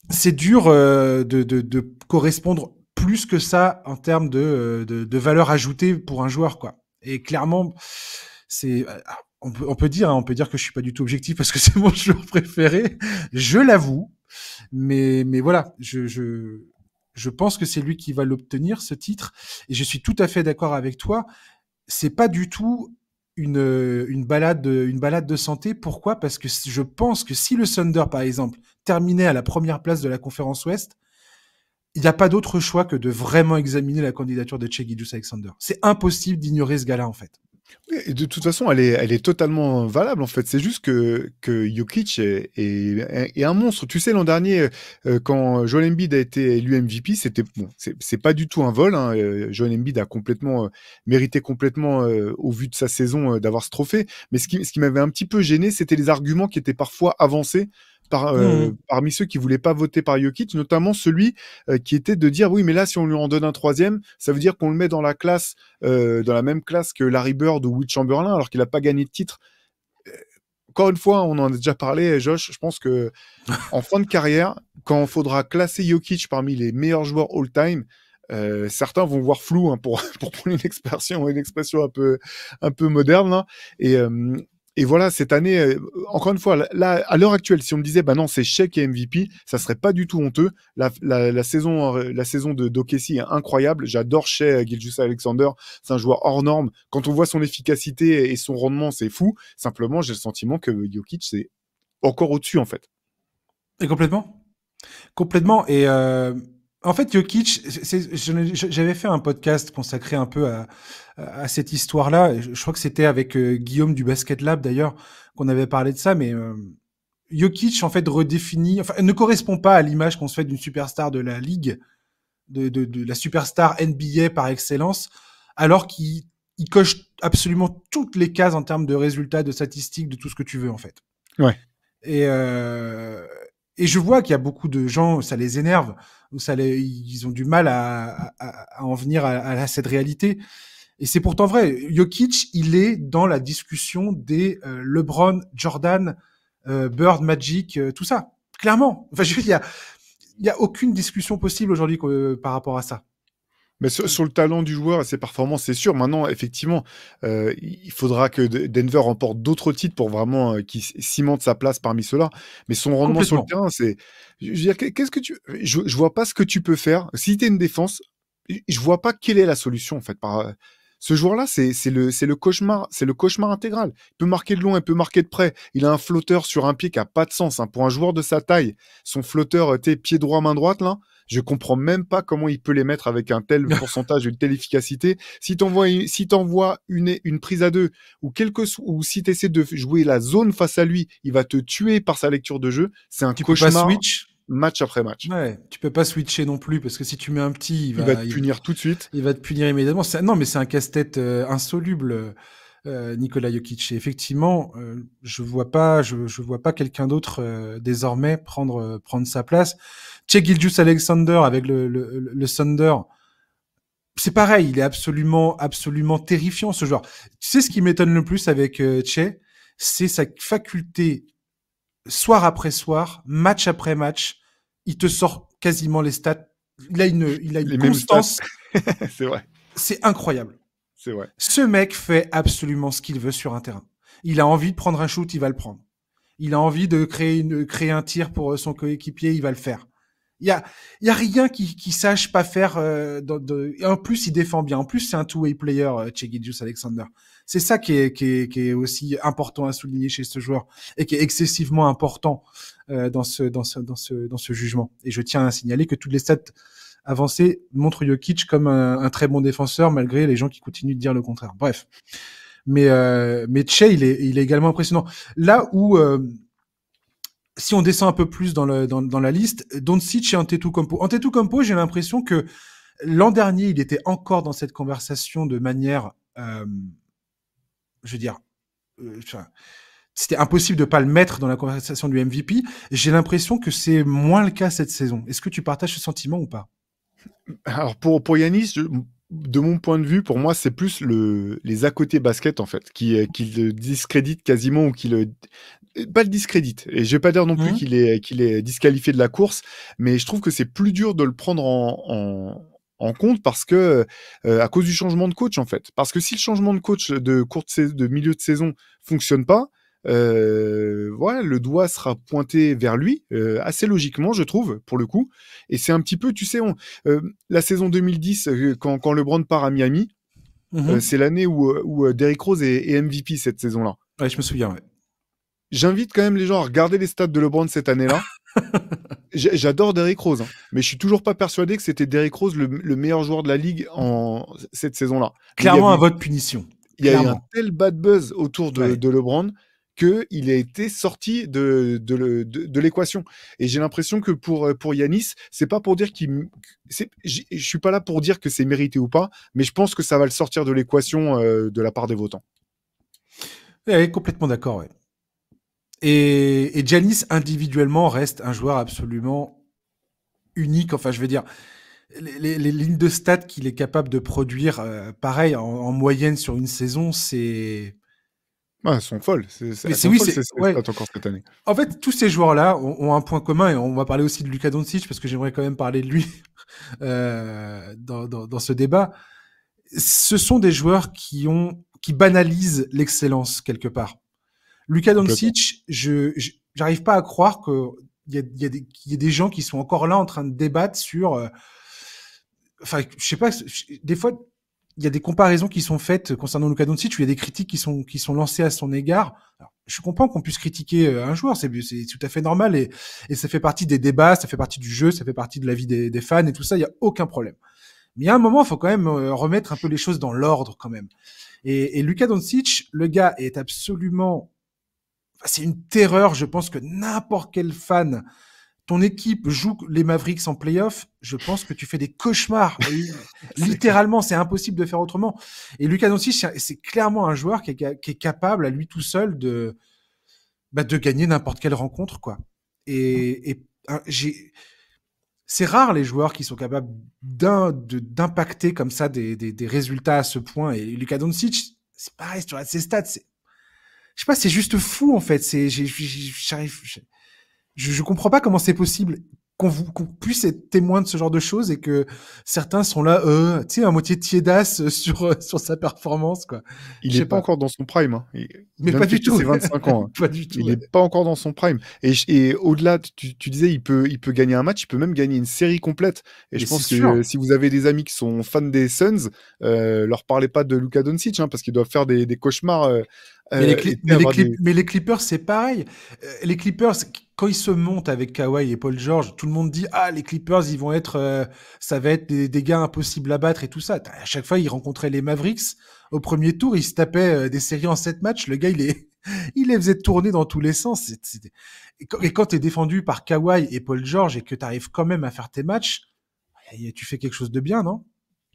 c'est dur de correspondre plus que ça en termes de valeur ajoutée pour un joueur, quoi. Et clairement, c'est on peut dire que je suis pas du tout objectif parce que c'est mon joueur préféré, je l'avoue. Mais voilà, je pense que c'est lui qui va l'obtenir, ce titre, et je suis tout à fait d'accord avec toi. C'est pas du tout une balade de santé. Pourquoi? Parce que je pense que si le Thunder, par exemple, terminait à la première place de la conférence Ouest, il n'y a pas d'autre choix que de vraiment examiner la candidature de Shai Gilgeous-Alexander. C'est impossible d'ignorer ce gars-là, en fait.
Et de toute façon, elle est totalement valable en fait. C'est juste que Jokic est un monstre. Tu sais, l'an dernier, quand Joel Embiid a été élu MVP, c'était bon, c'est pas du tout un vol. Hein. Joel Embiid a complètement mérité complètement, au vu de sa saison, d'avoir ce trophée. Mais ce qui m'avait un petit peu gêné, c'était les arguments qui étaient parfois avancés parmi ceux qui voulaient pas voter par Jokic, notamment celui qui était de dire oui, mais là, si on lui en donne un troisième, ça veut dire qu'on le met dans la classe, dans la même classe que Larry Bird ou Will Chamberlain, alors qu'il n'a pas gagné de titre. Encore une fois, on en a déjà parlé, Josh. Je pense que en fin de carrière, quand il faudra classer Jokic parmi les meilleurs joueurs all-time, certains vont voir flou, hein, pour prendre une expression un peu moderne. Hein. Et voilà, cette année, encore une fois, là, à l'heure actuelle, si on me disait, bah non, c'est Shai qui est MVP, ça serait pas du tout honteux. La saison de d'OKC est incroyable. J'adore Shai Gilgeous-Alexander. C'est un joueur hors norme. Quand on voit son efficacité et son rendement, c'est fou. Simplement, j'ai le sentiment que Jokic, c'est encore au-dessus, en fait.
Et complètement. Complètement. Et en fait, Jokic, j'avais fait un podcast consacré un peu à cette histoire-là. Je crois que c'était avec Guillaume du Basket Lab, d'ailleurs, qu'on avait parlé de ça. Mais Jokic, en fait, ne correspond pas à l'image qu'on se fait d'une superstar de la ligue, de la superstar NBA par excellence, alors qu'il coche absolument toutes les cases en termes de résultats, de statistiques, de tout ce que tu veux, en fait.
Ouais.
Et je vois qu'il y a beaucoup de gens, ça les énerve, ou ils ont du mal à en venir à cette réalité. Et c'est pourtant vrai. Jokic, il est dans la discussion des LeBron, Jordan, Bird, Magic, tout ça. Clairement. Enfin, il y a aucune discussion possible aujourd'hui par rapport à ça.
Mais sur le talent du joueur et ses performances, c'est sûr. Maintenant, effectivement, il faudra que Denver remporte d'autres titres pour vraiment qu'il cimente sa place parmi ceux-là. Mais son rendement sur le terrain, c'est... Je veux dire, qu'est-ce que tu... Je vois pas ce que tu peux faire. Si tu es une défense, je vois pas quelle est la solution, en fait. Ce joueur-là, c'est le cauchemar intégral. Il peut marquer de loin, il peut marquer de près. Il a un flotteur sur un pied qui a pas de sens. Hein. Pour un joueur de sa taille, son flotteur, pied droit, main droite, là, je comprends même pas comment il peut les mettre avec un tel pourcentage, une telle efficacité. Si t'envoies une prise à deux, ou si t'essaies de jouer la zone face à lui, il va te tuer par sa lecture de jeu. C'est un cauchemar.
Tu peux pas switch.
Match après match.
Ouais, tu peux pas switcher non plus parce que si tu mets un petit,
il va te punir tout de suite.
Il va te punir immédiatement. Non, mais c'est un casse-tête insoluble, Nikola Jokic. Et effectivement, je vois pas quelqu'un d'autre désormais prendre sa place. Shai Gilgeous-Alexander avec le Thunder, c'est pareil. Il est absolument terrifiant, ce joueur. Tu sais ce qui m'étonne le plus avec Shai, c'est sa faculté, soir après soir, match après match, il te sort quasiment les stats. Il a une constance.
C'est vrai.
C'est incroyable.
C'est vrai.
Ce mec fait absolument ce qu'il veut sur un terrain. Il a envie de prendre un shoot, il va le prendre. Il a envie de créer un tir pour son coéquipier, il va le faire. Il y a, il y a rien qui sache pas faire. Et en plus, il défend bien. En plus, c'est un two-way player, Shai Gilgeous-Alexander. C'est ça qui est aussi important à souligner chez ce joueur et qui est excessivement important dans ce jugement. Et je tiens à signaler que toutes les stats avancées montrent Jokic comme un très bon défenseur, malgré les gens qui continuent de dire le contraire. Bref. Mais Shai, il est également impressionnant. Là où si on descend un peu plus dans la liste, Doncic et Antetokounmpo. Antetokounmpo, j'ai l'impression que l'an dernier, il était encore dans cette conversation de manière, je veux dire, c'était impossible de pas le mettre dans la conversation du MVP. J'ai l'impression que c'est moins le cas cette saison. Est-ce que tu partages ce sentiment ou pas?
Alors pour Yanis, de mon point de vue, pour moi, c'est plus les à côté basket en fait qui le discrédite quasiment ou qui le pas le discrédite. Et je vais pas dire non plus qu'il est disqualifié de la course, mais je trouve que c'est plus dur de le prendre en compte parce que à cause du changement de coach en fait. Parce que si le changement de coach de milieu de saison fonctionne pas, voilà, le doigt sera pointé vers lui assez logiquement, je trouve, pour le coup. Et c'est un petit peu, tu sais, la saison 2010, quand LeBron part à Miami, c'est l'année où Derrick Rose est MVP cette saison-là.
Ouais, je me souviens, ouais.
J'invite quand même les gens à regarder les stats de LeBron cette année-là. J'adore Derrick Rose, hein, mais je suis toujours pas persuadé que c'était Derrick Rose le meilleur joueur de la ligue en cette saison-là.
Clairement un vote punition.
Il y a eu un tel bad buzz autour de LeBron qu'il a été sorti de l'équation. Et j'ai l'impression que pour Yanis, c'est pas pour dire je suis pas là pour dire que c'est mérité ou pas, mais je pense que ça va le sortir de l'équation de la part des votants.
Ouais, complètement d'accord, ouais. Et Giannis, individuellement, reste un joueur absolument unique. Enfin, je veux dire, les lignes de stats qu'il est capable de produire, pareil, en moyenne sur une saison, c'est...
Ouais, elles sont folles. Elles
Mais
sont folles, ces stats encore cette année.
En fait, tous ces joueurs-là ont un point commun, et on va parler aussi de Luka Doncic, parce que j'aimerais quand même parler de lui dans ce débat. Ce sont des joueurs qui banalisent l'excellence quelque part. Luka Doncic, j'arrive pas à croire qu'il y ait des gens qui sont encore là en train de débattre sur... Enfin, je sais pas, des fois, il y a des comparaisons qui sont faites concernant Luka Doncic, où il y a des critiques qui sont lancées à son égard. Alors, je comprends qu'on puisse critiquer un joueur, c'est tout à fait normal, et ça fait partie des débats, ça fait partie du jeu, ça fait partie de la vie des fans et tout ça, il y a aucun problème. Mais il y a un moment, il faut quand même remettre un peu les choses dans l'ordre quand même. Et Luka Doncic, le gars est absolument... C'est une terreur, je pense que n'importe quel fan, ton équipe joue les Mavericks en playoff, je pense que tu fais des cauchemars. Littéralement, c'est impossible de faire autrement. Et Luka Doncic, c'est clairement un joueur qui est capable à lui tout seul de gagner n'importe quelle rencontre, quoi. C'est rare les joueurs qui sont capables d'impacter comme ça des résultats à ce point. Et Luka Doncic, c'est pareil, tu regardes ses stats, je sais pas, c'est juste fou en fait. Je comprends pas comment c'est possible qu'on puisse être témoin de ce genre de choses et que certains sont là, tu sais, à moitié tiédasse sur sa performance, quoi.
Il est pas encore dans son prime, hein.
Mais pas du tout.
C'est 25 ans. Hein.
Pas du tout.
Il est pas encore dans son prime. Et au-delà, tu disais, il peut gagner un match, il peut même gagner une série complète. Et je pense que si vous avez des amis qui sont fans des Suns, leur parlez pas de Luka Doncic, hein, parce qu'ils doivent faire des cauchemars.
Mais les Clippers, c'est pareil. Les Clippers, quand ils se montent avec Kawhi et Paul George, tout le monde dit les Clippers, ils vont être, ça va être des gars impossibles à battre et tout ça. À chaque fois, ils rencontraient les Mavericks au premier tour, ils se tapaient des séries en 7 matchs. Le gars, il les faisait tourner dans tous les sens. Et quand t'es défendu par Kawhi et Paul George et que t'arrives quand même à faire tes matchs, tu fais quelque chose de bien, non?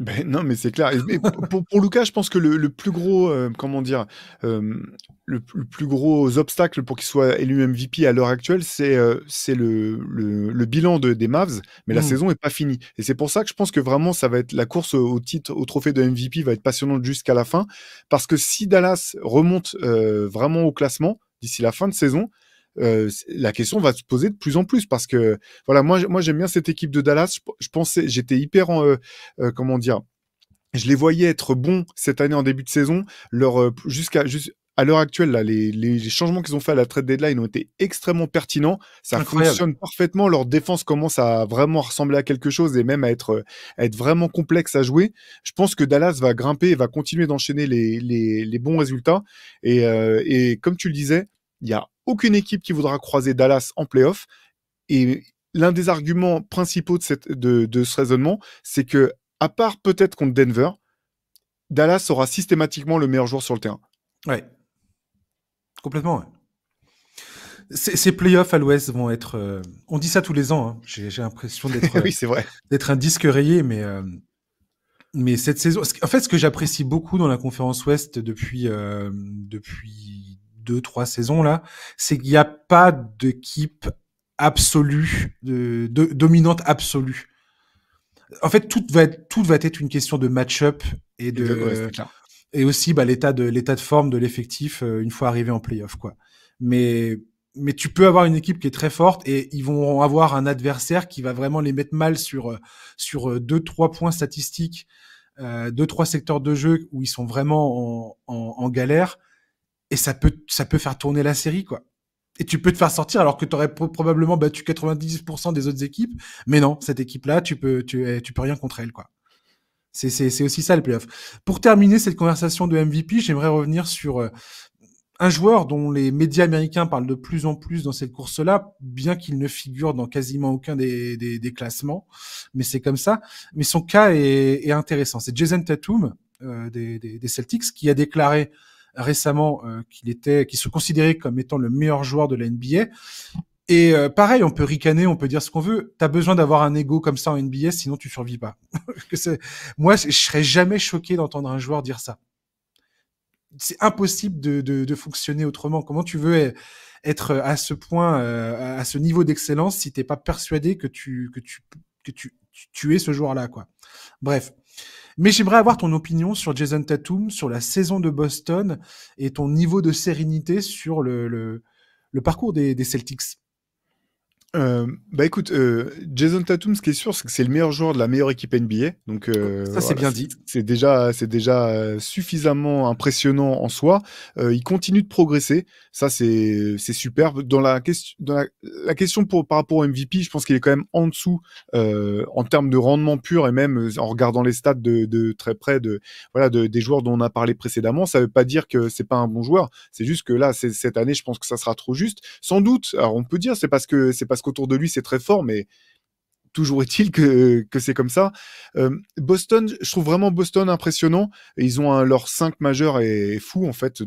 Ben non, mais c'est clair. Et pour Luka, je pense que le plus gros, comment dire, le plus gros obstacle pour qu'il soit élu MVP à l'heure actuelle, c'est le bilan des Mavs, mais la saison est pas finie. Et c'est pour ça que je pense que vraiment, ça va être la course au titre, au trophée de MVP va être passionnante jusqu'à la fin, parce que si Dallas remonte vraiment au classement d'ici la fin de saison, la question va se poser de plus en plus parce que voilà, moi j'aime bien cette équipe de Dallas. Je pensais, j'étais hyper comment dire, je les voyais être bons cette année en début de saison. à l'heure actuelle, là, les changements qu'ils ont fait à la trade deadline ont été extrêmement pertinents. Ça
Incroyable.
fonctionne parfaitement. Leur défense commence à vraiment ressembler à quelque chose et même à être vraiment complexe à jouer. Je pense que Dallas va grimper et va continuer d'enchaîner les bons résultats. Et comme tu le disais, il n'y a aucune équipe qui voudra croiser Dallas en playoff. Et l'un des arguments principaux de ce raisonnement, c'est que, à part peut-être contre Denver, Dallas aura systématiquement le meilleur joueur sur le terrain.
Ouais. Complètement, ouais. Ces playoffs à l'Ouest vont être. On dit ça tous les ans. Hein. J'ai l'impression
Oui, c'est vrai.
d'être un disque rayé, mais cette saison. En fait, ce que j'apprécie beaucoup dans la conférence Ouest depuis 2, 3 saisons là, c'est qu'il n'y a pas d'équipe absolue, dominante absolue. En fait, tout va être une question de match-up et
Ouais, c'est
de
clair.
et aussi l'état de forme de l'effectif une fois arrivé en playoff quoi. Mais mais tu peux avoir une équipe qui est très forte et ils vont avoir un adversaire qui va vraiment les mettre mal sur 2, 3 points statistiques, 2, 3 secteurs de jeu où ils sont vraiment en galère et ça peut faire tourner la série quoi. Et tu peux te faire sortir alors que tu aurais probablement battu 90% des autres équipes, mais non, cette équipe-là, tu peux rien contre elle quoi. C'est aussi ça le playoff. Pour terminer cette conversation de MVP, j'aimerais revenir sur un joueur dont les médias américains parlent de plus en plus dans cette course-là, bien qu'il ne figure dans quasiment aucun des classements, mais c'est comme ça. Mais son cas est intéressant. C'est Jason Tatum des Celtics qui a déclaré récemment qu'il se considérait comme étant le meilleur joueur de la NBA. Et pareil, on peut ricaner, on peut dire ce qu'on veut. T'as besoin d'avoir un ego comme ça en NBA, sinon tu survis pas. Moi, je serais jamais choqué d'entendre un joueur dire ça. C'est impossible de fonctionner autrement. Comment tu veux être à ce point, à ce niveau d'excellence, si t'es pas persuadé que tu es ce joueur-là, quoi. Bref. Mais j'aimerais avoir ton opinion sur Jason Tatum, sur la saison de Boston et ton niveau de sérénité sur le parcours des Celtics.
Bah écoute, Jason Tatum, ce qui est sûr, c'est que c'est le meilleur joueur de la meilleure équipe NBA. Donc
Ça, c'est
voilà,
bien dit.
c'est déjà suffisamment impressionnant en soi. Il continue de progresser. Ça, c'est super. La question par rapport au MVP, je pense qu'il est quand même en dessous en termes de rendement pur et même en regardant les stats de très près des joueurs dont on a parlé précédemment. Ça veut pas dire que c'est pas un bon joueur. C'est juste que là, cette année, je pense que ça sera trop juste. Sans doute. Alors on peut dire c'est parce qu'autour de lui c'est très fort, mais toujours est-il que c'est comme ça. Boston, je trouve vraiment Boston impressionnant. Ils ont leur 5 majeur est fou en fait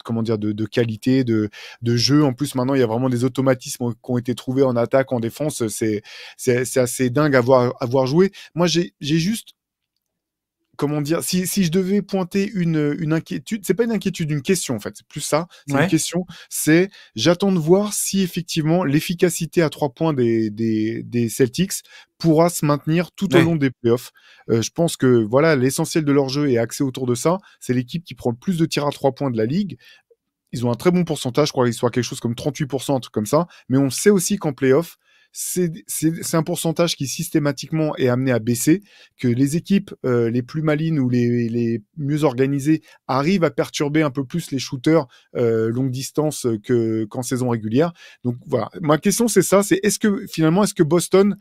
comment dire de qualité, de jeu. En plus maintenant il y a vraiment des automatismes qui ont été trouvés en attaque, en défense. C'est assez dingue à voir jouer. Moi j'ai juste comment dire, si je devais pointer une inquiétude, c'est pas une inquiétude, une question en fait, c'est plus ça, c'est une
Ouais.
question, c'est j'attends de voir si effectivement l'efficacité à 3 points des Celtics pourra se maintenir tout au long
Ouais.
des playoffs. Je pense que voilà, l'essentiel de leur jeu est axé autour de ça. C'est l'équipe qui prend le plus de tirs à 3 points de la ligue. Ils ont un très bon pourcentage, je crois qu'ils sont à quelque chose comme 38%, un truc comme ça. Mais on sait aussi qu'en playoff, c'est un pourcentage qui systématiquement est amené à baisser, que les équipes les plus malines ou les mieux organisées arrivent à perturber un peu plus les shooters longue distance qu'en saison régulière. Donc voilà, ma question c'est ça, c'est est-ce que Boston,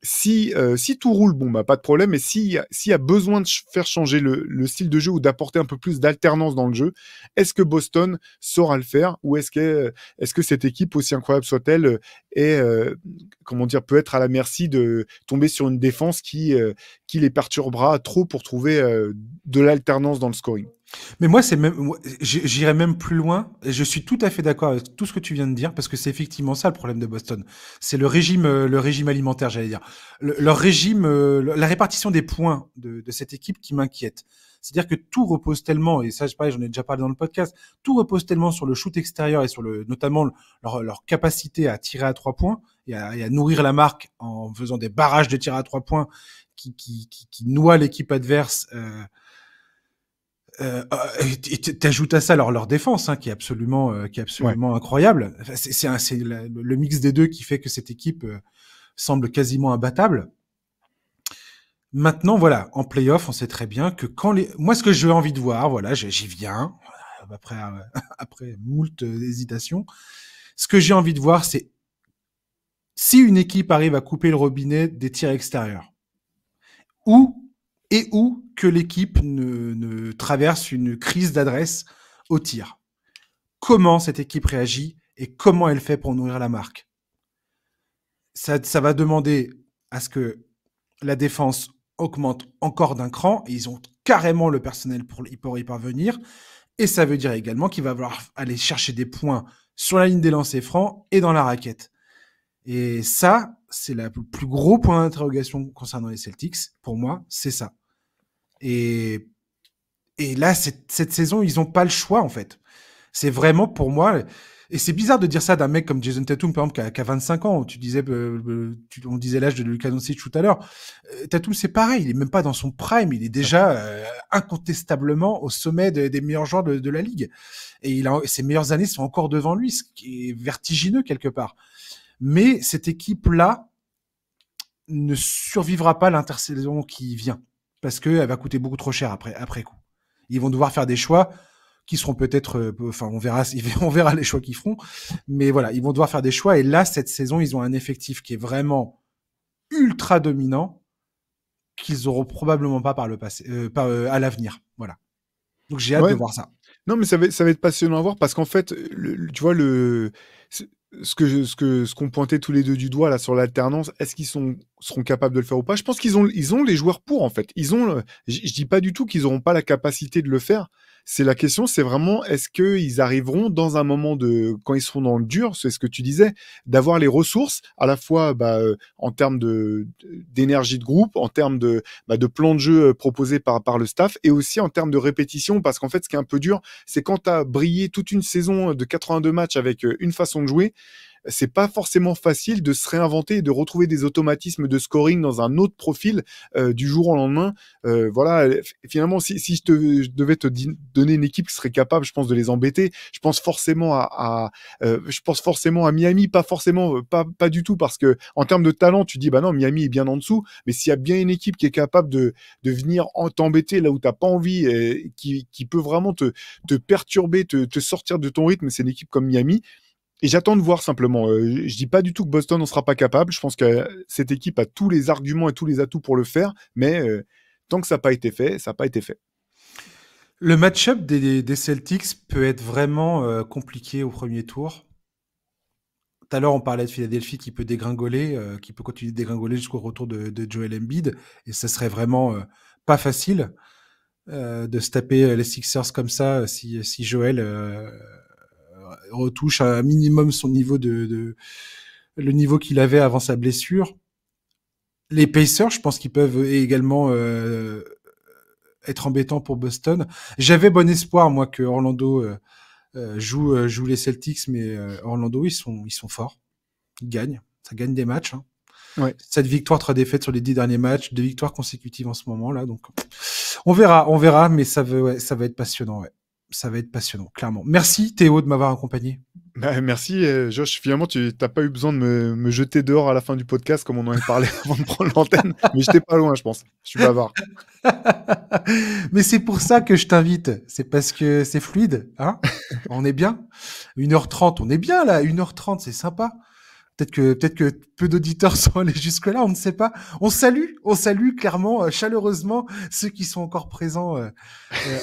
si tout roule, bon bah pas de problème, mais s'il y a besoin de faire changer le style de jeu ou d'apporter un peu plus d'alternance dans le jeu, est-ce que Boston saura le faire ou est-ce que cette équipe, aussi incroyable soit-elle, comment dire, peut être à la merci de tomber sur une défense qui les perturbera trop pour trouver de l'alternance dans le scoring.
Mais j'irais même plus loin. Et je suis tout à fait d'accord avec tout ce que tu viens de dire parce que c'est effectivement ça le problème de Boston. C'est le régime alimentaire, j'allais dire. Leur régime, la répartition des points de cette équipe qui m'inquiète. C'est-à-dire que tout repose tellement, et ça, pareil, j'en ai déjà parlé dans le podcast, tout repose tellement sur le shoot extérieur et sur notamment leur capacité à tirer à 3 points et à nourrir la marque en faisant des barrages de tirs à 3 points qui noient l'équipe adverse. Et t'ajoutes à ça leur défense, hein, qui est
Ouais.
absolument incroyable. Enfin, c'est le mix des deux qui fait que cette équipe semble quasiment imbattable. Maintenant, voilà, en playoff, on sait très bien que moi, ce que j'ai envie de voir, voilà, j'y viens. après moult hésitations. Ce que j'ai envie de voir, c'est si une équipe arrive à couper le robinet des tirs extérieurs, ou que l'équipe ne traverse une crise d'adresse au tir. Comment cette équipe réagit et comment elle fait pour nourrir la marque. Ça va demander à ce que la défense augmente encore d'un cran, et ils ont carrément le personnel pour y parvenir, et ça veut dire également qu'il va falloir aller chercher des points sur la ligne des lancers francs et dans la raquette. Et ça, c'est le plus gros point d'interrogation concernant les Celtics. Pour moi, c'est ça. Et là, cette saison, ils n'ont pas le choix, en fait. C'est vraiment, pour moi... Et c'est bizarre de dire ça d'un mec comme Jason Tatum, par exemple, qui a 25 ans. On disait l'âge de Luka Doncic tout à l'heure. Tatum, c'est pareil. Il est même pas dans son prime. Il est déjà incontestablement au sommet des meilleurs joueurs de la ligue. Et ses meilleures années sont encore devant lui, ce qui est vertigineux quelque part. Mais cette équipe-là ne survivra pas l'intersaison qui vient, parce qu'elle va coûter beaucoup trop cher après coup. Ils vont devoir faire des choix qui seront peut-être... on verra les choix qu'ils feront. Mais voilà, ils vont devoir faire des choix. Et là, cette saison, ils ont un effectif qui est vraiment ultra dominant, qu'ils n'auront probablement pas par le passé, à l'avenir. Voilà. Donc j'ai hâte de voir ça.
Non, mais ça va être passionnant à voir, parce qu'en fait, tu vois, ce qu'on pointait tous les deux du doigt là sur l'alternance, est-ce qu'ils seront capables de le faire ou pas? Je pense qu'ils ont les joueurs pour, en fait. Je dis pas du tout qu'ils n'auront pas la capacité de le faire. La question, c'est vraiment, est-ce qu'ils arriveront dans un moment quand ils seront dans le dur, c'est ce que tu disais, d'avoir les ressources, à la fois en termes d'énergie de groupe, en termes de plan de jeu proposé par le staff, et aussi en termes de répétition, parce qu'en fait, ce qui est un peu dur, c'est quand tu as brillé toute une saison de 82 matchs avec une façon de jouer, c'est pas forcément facile de se réinventer et de retrouver des automatismes de scoring dans un autre profil du jour au lendemain. Voilà, finalement, si je devais te donner une équipe qui serait capable, je pense, de les embêter, je pense forcément à Miami, pas forcément, pas du tout, parce que en termes de talent, tu dis bah non, Miami est bien en dessous, mais s'il y a bien une équipe qui est capable de venir t'embêter là où t'as pas envie, et qui peut vraiment te perturber, te sortir de ton rythme, c'est une équipe comme Miami. Et j'attends de voir simplement. Je dis pas du tout que Boston n'en sera pas capable. Je pense que cette équipe a tous les arguments et tous les atouts pour le faire. Mais tant que ça n'a pas été fait, ça n'a pas été fait.
Le match-up des Celtics peut être vraiment compliqué au premier tour. Tout à l'heure, on parlait de Philadelphie qui peut dégringoler, qui peut continuer de dégringoler jusqu'au retour de Joel Embiid. Et ça serait vraiment pas facile de se taper les Sixers comme ça si Joel... retouche à un minimum son niveau le niveau qu'il avait avant sa blessure. Les Pacers, je pense qu'ils peuvent également être embêtants pour Boston. J'avais bon espoir, moi, que Orlando joue les Celtics, mais Orlando, ils sont forts. Ils gagnent. Ça gagne des matchs. Hein.
Ouais.
7 victoires, 3 défaites sur les 10 derniers matchs, 2 victoires consécutives en ce moment là. Donc, on verra, mais ça va être passionnant. Ouais. Ça va être passionnant, clairement. Merci Théo de m'avoir accompagné.
Merci Josh. Finalement, tu n'as pas eu besoin de me jeter dehors à la fin du podcast comme on en avait parlé avant de prendre l'antenne. Mais j'étais pas loin, je pense. Je suis bavard.
Mais c'est pour ça que je t'invite. C'est parce que c'est fluide. Hein, on est bien. 1h30, on est bien là. 1h30, c'est sympa. Peut-être que peu d'auditeurs sont allés jusque-là, on ne sait pas. On salue clairement, chaleureusement ceux qui sont encore présents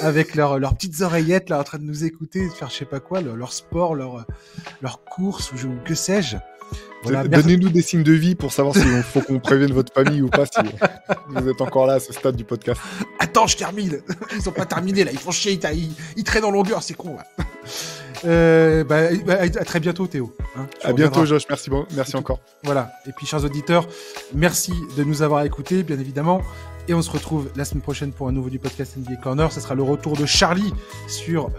avec leurs petites oreillettes là, en train de nous écouter, de faire je sais pas quoi, leur sport, leur course ou que sais-je.
Voilà, donnez-nous des signes de vie pour savoir s'il faut qu'on prévienne votre famille ou pas, si vous êtes encore là à ce stade du podcast.
Attends, je termine. Ils ont pas terminé là, ils font chier, ils traînent en longueur, c'est con là. À très bientôt Théo. Hein,
à bientôt Josh, merci encore.
Voilà, et puis chers auditeurs, merci de nous avoir écoutés, bien évidemment. Et on se retrouve la semaine prochaine pour un nouveau du podcast NBA Corner. Ce sera le retour de Charlie sur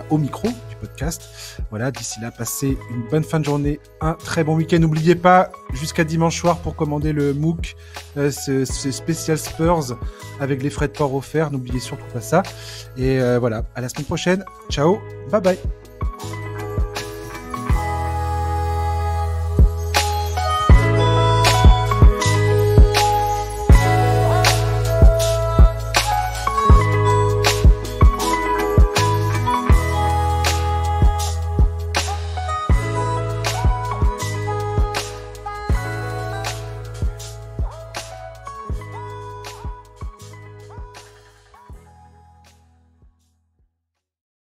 au micro du podcast. Voilà, d'ici là, passez une bonne fin de journée, un très bon week-end. N'oubliez pas, jusqu'à dimanche soir pour commander le MOOC, ce spécial Spurs avec les frais de port offerts. N'oubliez surtout pas ça. Et voilà, à la semaine prochaine. Ciao, bye bye.